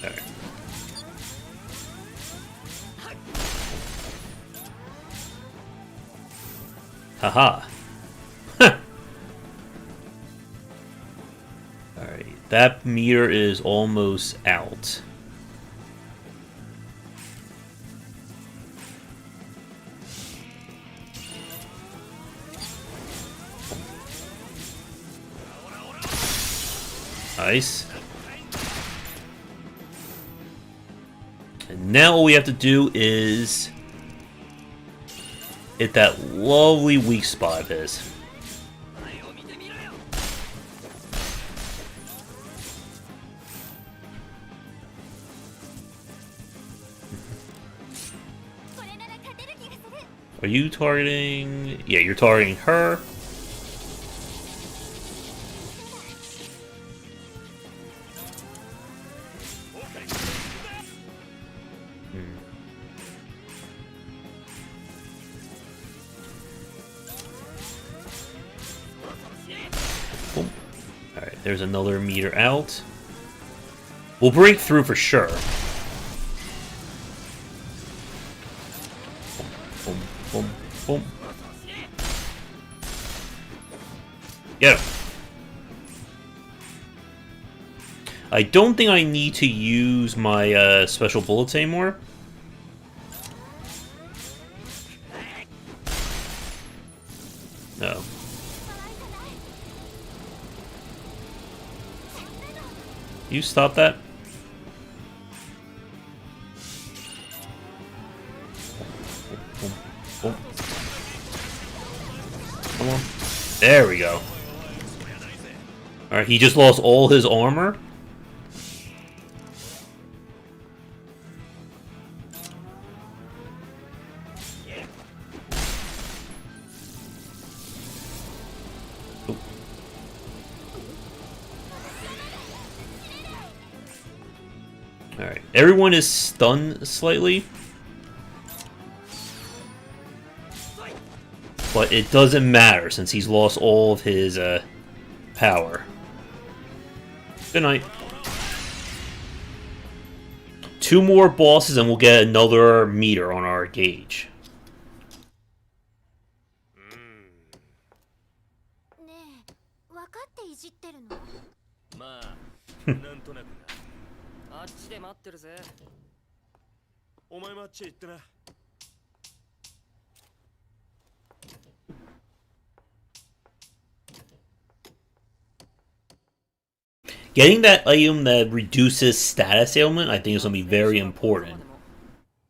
Alright. Haha. Alright, that meter is almost out. Nice. And now all we have to do is hit that lovely weak spot of his. Are you targeting? Yeah, you're targeting her. Boom. Alright, there's another meter out. We'll break through for sure. Boom, boom, boom. Get him. I don't think I need to use my special bullets anymore. No. You stop that? boom. Come on. There we go. Alright, he just lost all his armor. Alright, everyone is stunned slightly. But it doesn't matter since he's lost all of his power. Good night. 2 more bosses and we'll get another meter on our gauge. ねえ分かっていじってるの？まあなんとなくな。あっちで待ってるぜ。お前もあっちへ行ってな。Getting that item that reduces status ailment, I think is going to be very important.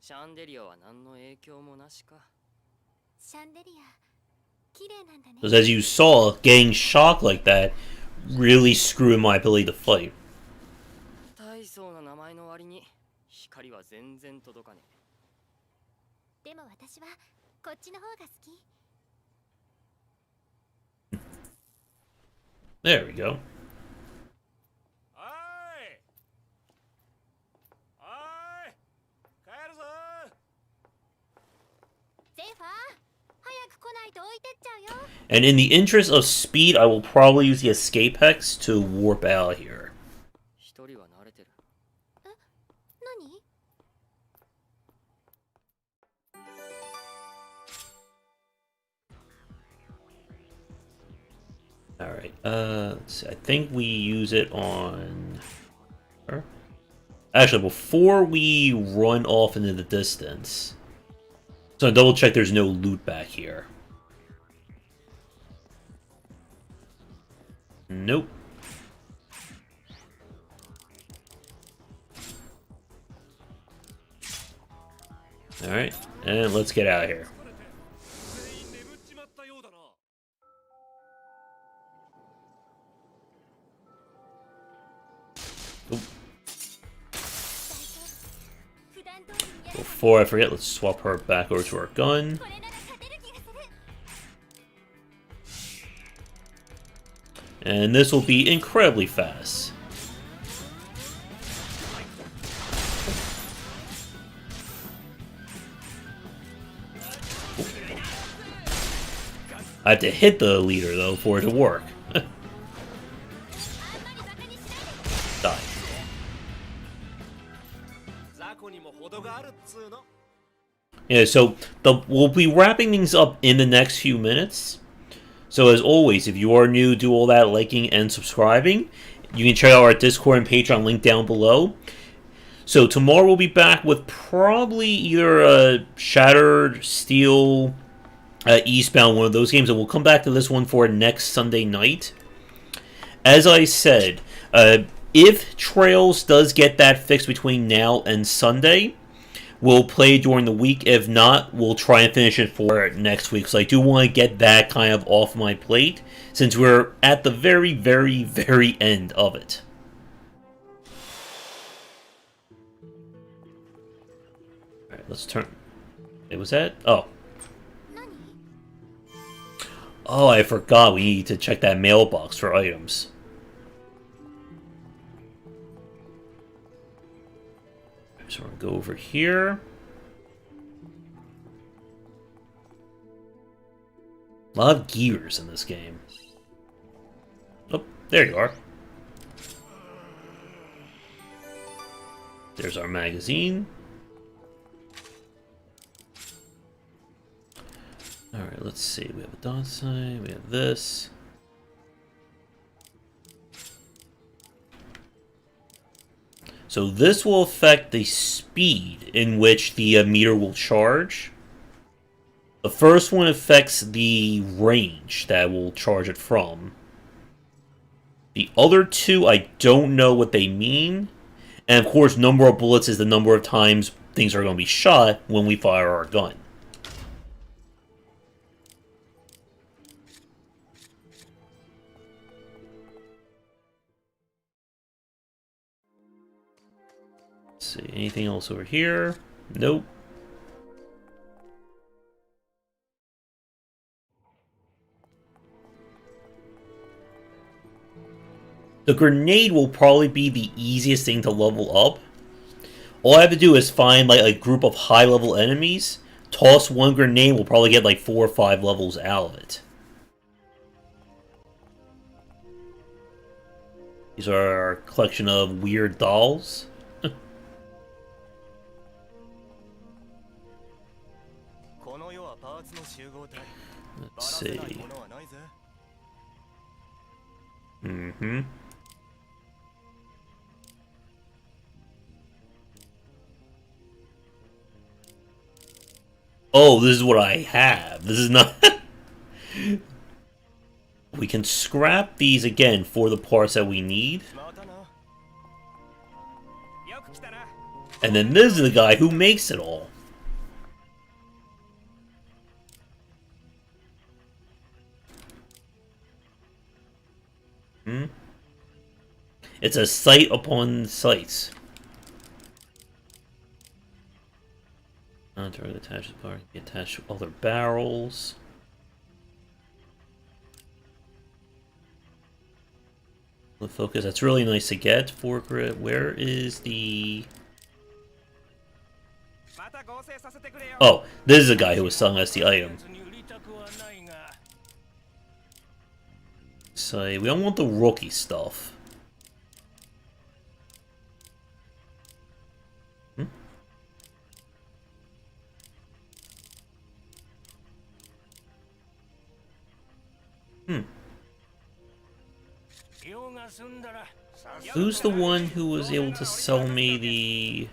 シャンデリアは何の影響もなしか。シャンデリア綺麗なんだね。 Because as you saw, getting shocked like that really screwed my ability to fight. 大層な名前の割に光は全然届かねえ。でも私はこっちの方が好き。 There we go. 帰るぞ。ゼファー早く来ないと置いてっちゃうよ。 And in the interest of speed, I will probably use the escape hex to warp out here. 一人は慣れてる。何？ Alright, let's see. I think we use it on her. Actually, before we run off into the distance, so double check there's no loot back here. Nope. Alright, and let's get out of here. 全員眠っちまったようだな。 普段通りにやれば Before I forget, let's swap her back over to our gun. これなら勝てる気がする。 And this will be incredibly fast. I have to hit the leader, though, for it to work. あんまりバカにしないで。 Die. 雑魚にも程があるっつうの。 Yeah, so we'll be wrapping things up in the next few minutes. So as always, if you are new, do all that liking and subscribing. You can check out our Discord and Patreon link down below. So tomorrow we'll be back with probably either a Shattered Steel, Eastbound, one of those games, and we'll come back to this one for next Sunday night. As I said, if Trails does get that fixed between now and Sunday, we'll play during the week. If not, we'll try and finish it for next week. So I do want to get that kind of off my plate, since we're at the very, very, very end of it. Alright, let's turn... Wait, was that? Oh. 何？ Oh, I forgot we need to check that mailbox for items. So we're going to go over here. A lot of gears in this game. Oh, there you are. There's our magazine. Alright, let's see. We have a dot sign. We have this. So this will affect the speed in which the meter will charge. The first one affects the range that will charge it from. The other two, I don't know what they mean. And of course, number of bullets is the number of times things are going to be shot when we fire our gun. see. Anything else over here? Nope. The grenade will probably be the easiest thing to level up. All I have to do is find like a group of high-level enemies, toss one grenade, we'll probably get like 4 or 5 levels out of it. These are our collection of weird dolls. Let's see. Mm-hmm. Oh, this is what I have. This is not... We can scrap these again for the parts that we need. And then this is the guy who makes it all. It's a sight upon sights. Not to attach the car, can be attached to other barrels. The focus, that's really nice to get for grid. Where is the... Oh, this is a guy who was selling us the item. So we don't want the rookie stuff. Who's the one who was able to sell me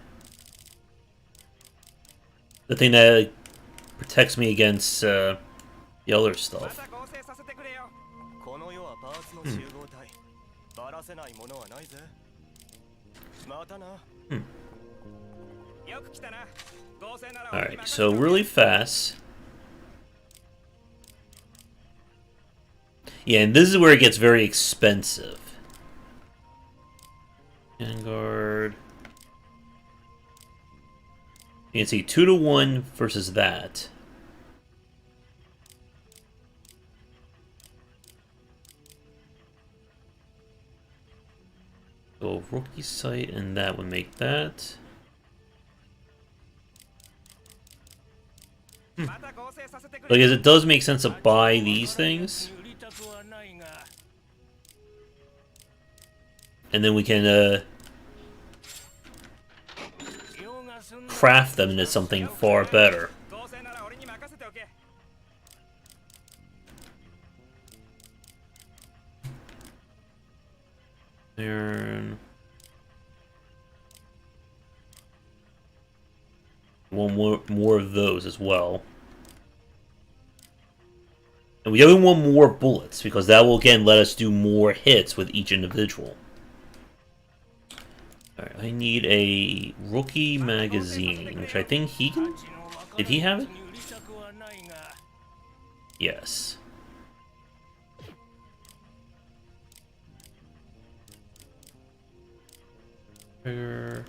the thing that protects me against the other stuff? Alright, so really fast. Yeah, and this is where it gets very expensive. Vanguard. You can see 2-to-1 versus that. So rookie sight and that would make that. I guess it does make sense to buy these things. And then we can craft them into something far better. Iron. One more of those as well. And we only want more bullets, because that will again let us do more hits with each individual. Alright, I need a rookie magazine, which I think he can... Did he have it? Yes. Huh.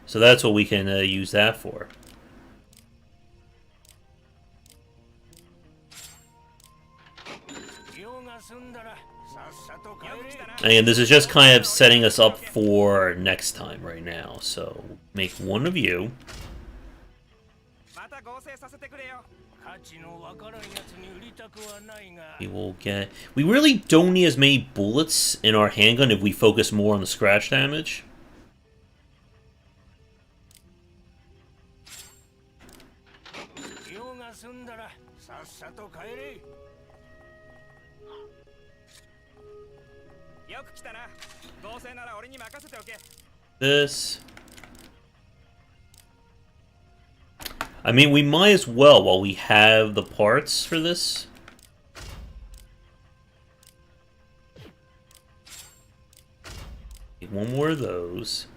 So that's what we can use that for. And this is just kind of setting us up for next time right now. So make one of you. We will get... We really don't need as many bullets in our handgun if we focus more on the scratch damage. This. I mean, we might as well while we have the parts for this. Need one more of those.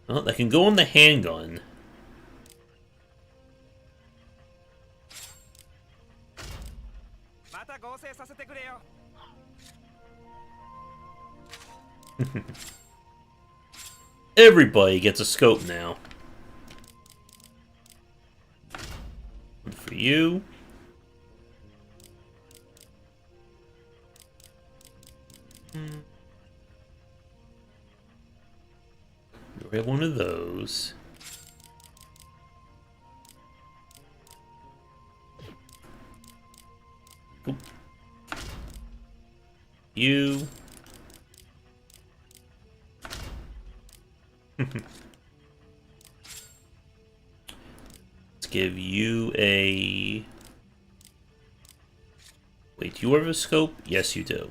Oh, that can go on the handgun. Everybody gets a scope now. One for you. We have one of those. Oop. You. Let's give you a... Wait, do you have a scope? Yes, you do.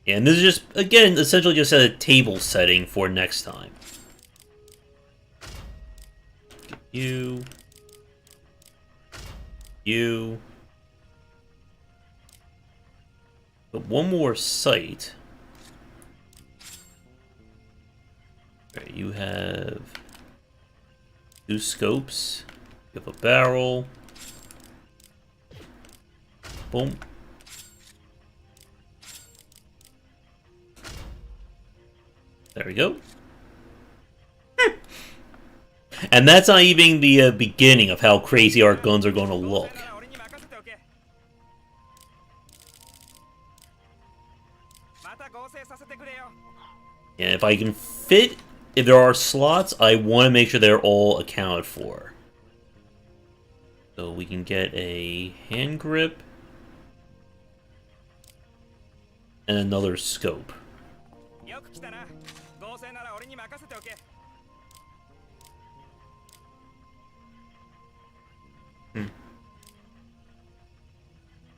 And this is just, again, essentially just a table setting for next time. You. You. But one more sight. Okay, you have 2 scopes. You have a barrel. Boom. There we go. And that's not even the beginning of how crazy our guns are going to look. And if I can fit, if there are slots, I want to make sure they're all accounted for. So we can get a hand grip and another scope.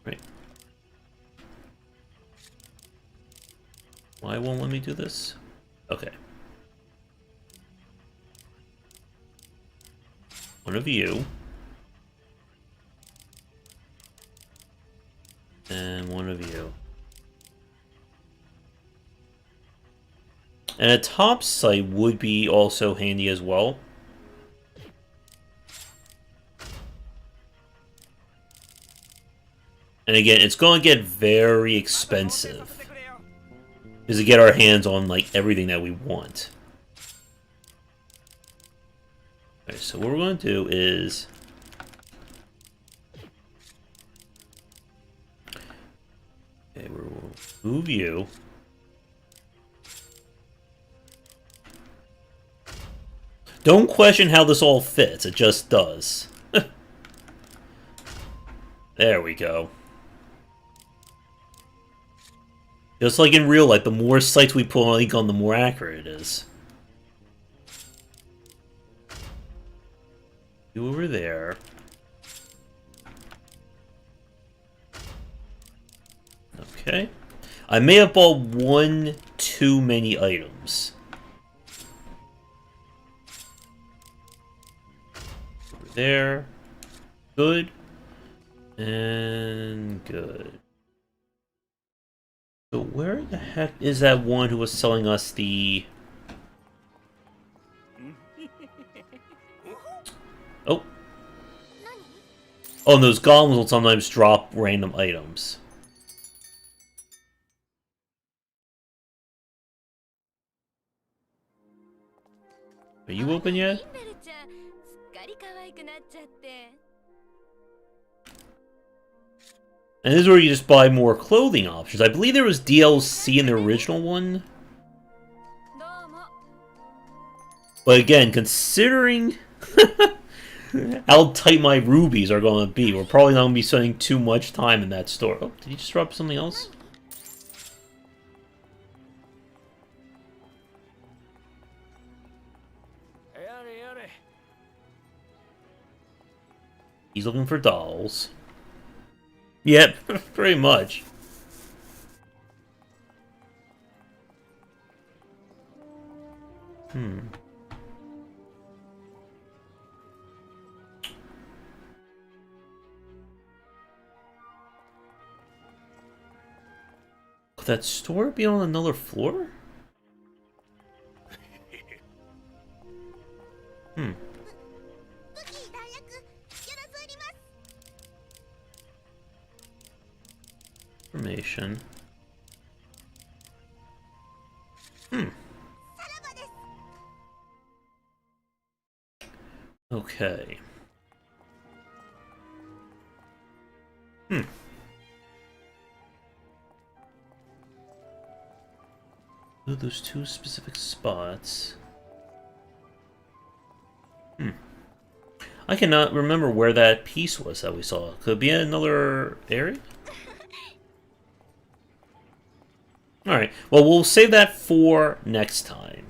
Right. Why won't let me do this? Okay. One of you. And one of you. And a top sight would be also handy as well. And again, it's going to get very expensive. Is to get our hands on, like, everything that we want. Okay, so what we're going to do is... Okay, we'll move you. Don't question how this all fits, it just does. There we go. Just like in real life, the more sights we put on a gun, the more accurate it is. You over there. Okay. I may have bought one too many items. Over there. Good. And good. So where the heck is that one who was selling us the... Oh. Oh, and those golems will sometimes drop random items. Are you open yet? And this is where you just buy more clothing options. I believe there was DLC in the original one. But again, considering how tight my rubies are going to be, we're probably not going to be spending too much time in that store. Oh, did you just drop something else? He's looking for dolls. Yep, pretty much. Could that store be on another floor? Information. Okay. Oh, those two specific spots. I cannot remember where that piece was that we saw. Could it be in another area? Alright, well, we'll save that for next time.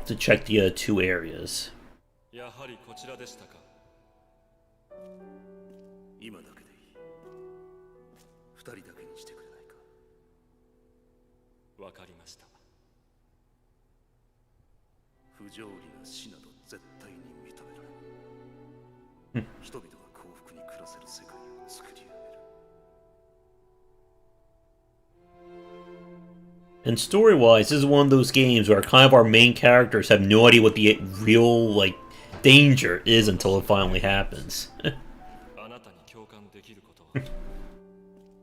To check the two areas. やはりこちらでしたか。今だけでいい。二人だけにしてくれないか。わかりました。不条理な死など絶対に認められない。人々が幸福に暮らせる世界を作り上げる。And story-wise, this is one of those games where kind of our main characters have no idea what the real, like, danger is until it finally happens. あなたに共感できることは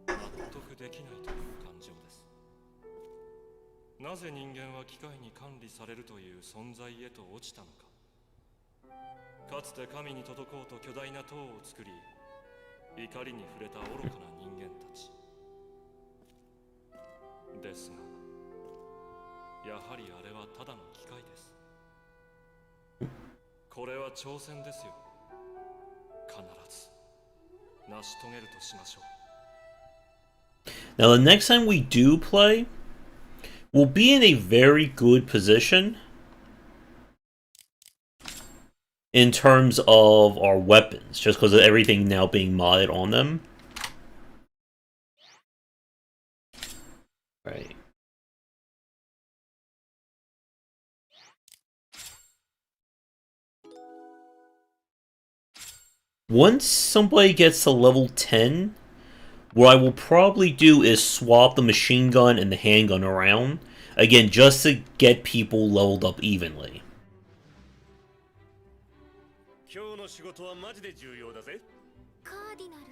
納得できないという感情です。なぜ人間は機械に管理されるという存在へと落ちたのか。かつて神に届こうと巨大な塔を作り、怒りに触れた愚かな人間たち。ですが、やはりあれはただの機械です。これは挑戦ですよ。必ず成し遂げるとしましょう。 Now, the next time we do play, we'll be in a very good position in terms of our weapons, just because of everything now being modded on them. Right. Once somebody gets to level 10, what I will probably do is swap the machine gun and the handgun around. Again, just to get people leveled up evenly. 今日の仕事はマジで重要だぜ。カーディナル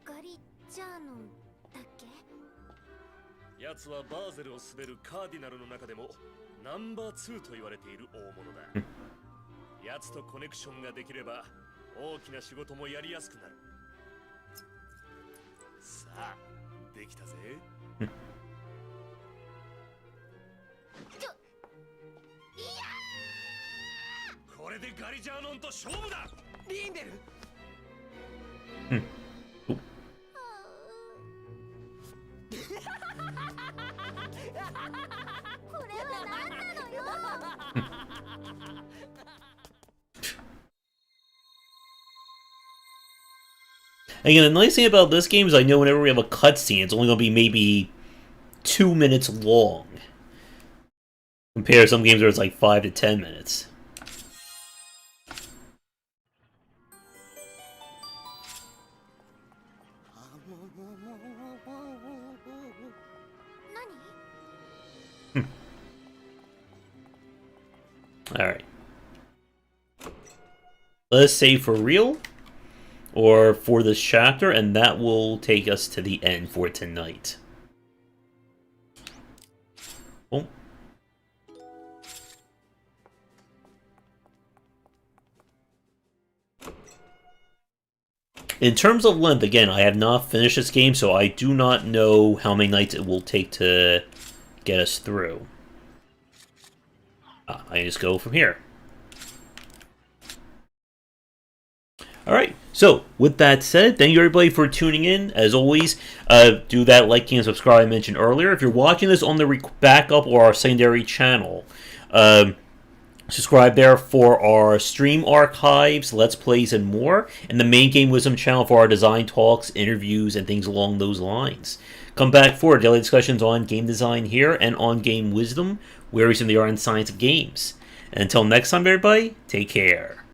ガリジャーノンだっけ。奴はバーゼルを滑るカーディナルの中でもナンバー2と言われている大物だ。奴とコネクションができれば大きな仕事もやりやすくなる。さあ、できたぜ。これでガリジャーノンと勝負だ。リンデル。これは何なのよ。Again, the nice thing about this game is I know whenever we have a cutscene, it's only going to be maybe 2 minutes long. Compared to some games where it's like 5 to 10 minutes. Alright. Let's save for real. Or for this chapter, and that will take us to the end for tonight. Oh. In terms of length, again, I have not finished this game, so I do not know how many nights it will take to get us through. I just go from here. Alright, so with that said, thank you everybody for tuning in. As always, do that liking and subscribe I mentioned earlier. If you're watching this on the backup or our secondary channel, subscribe there for our stream archives, let's plays, and more. And the main Game Wisdom channel for our design talks, interviews, and things along those lines. Come back for daily discussions on game design here and on Game Wisdom, where we in the art and science of games. And until next time, everybody, take care.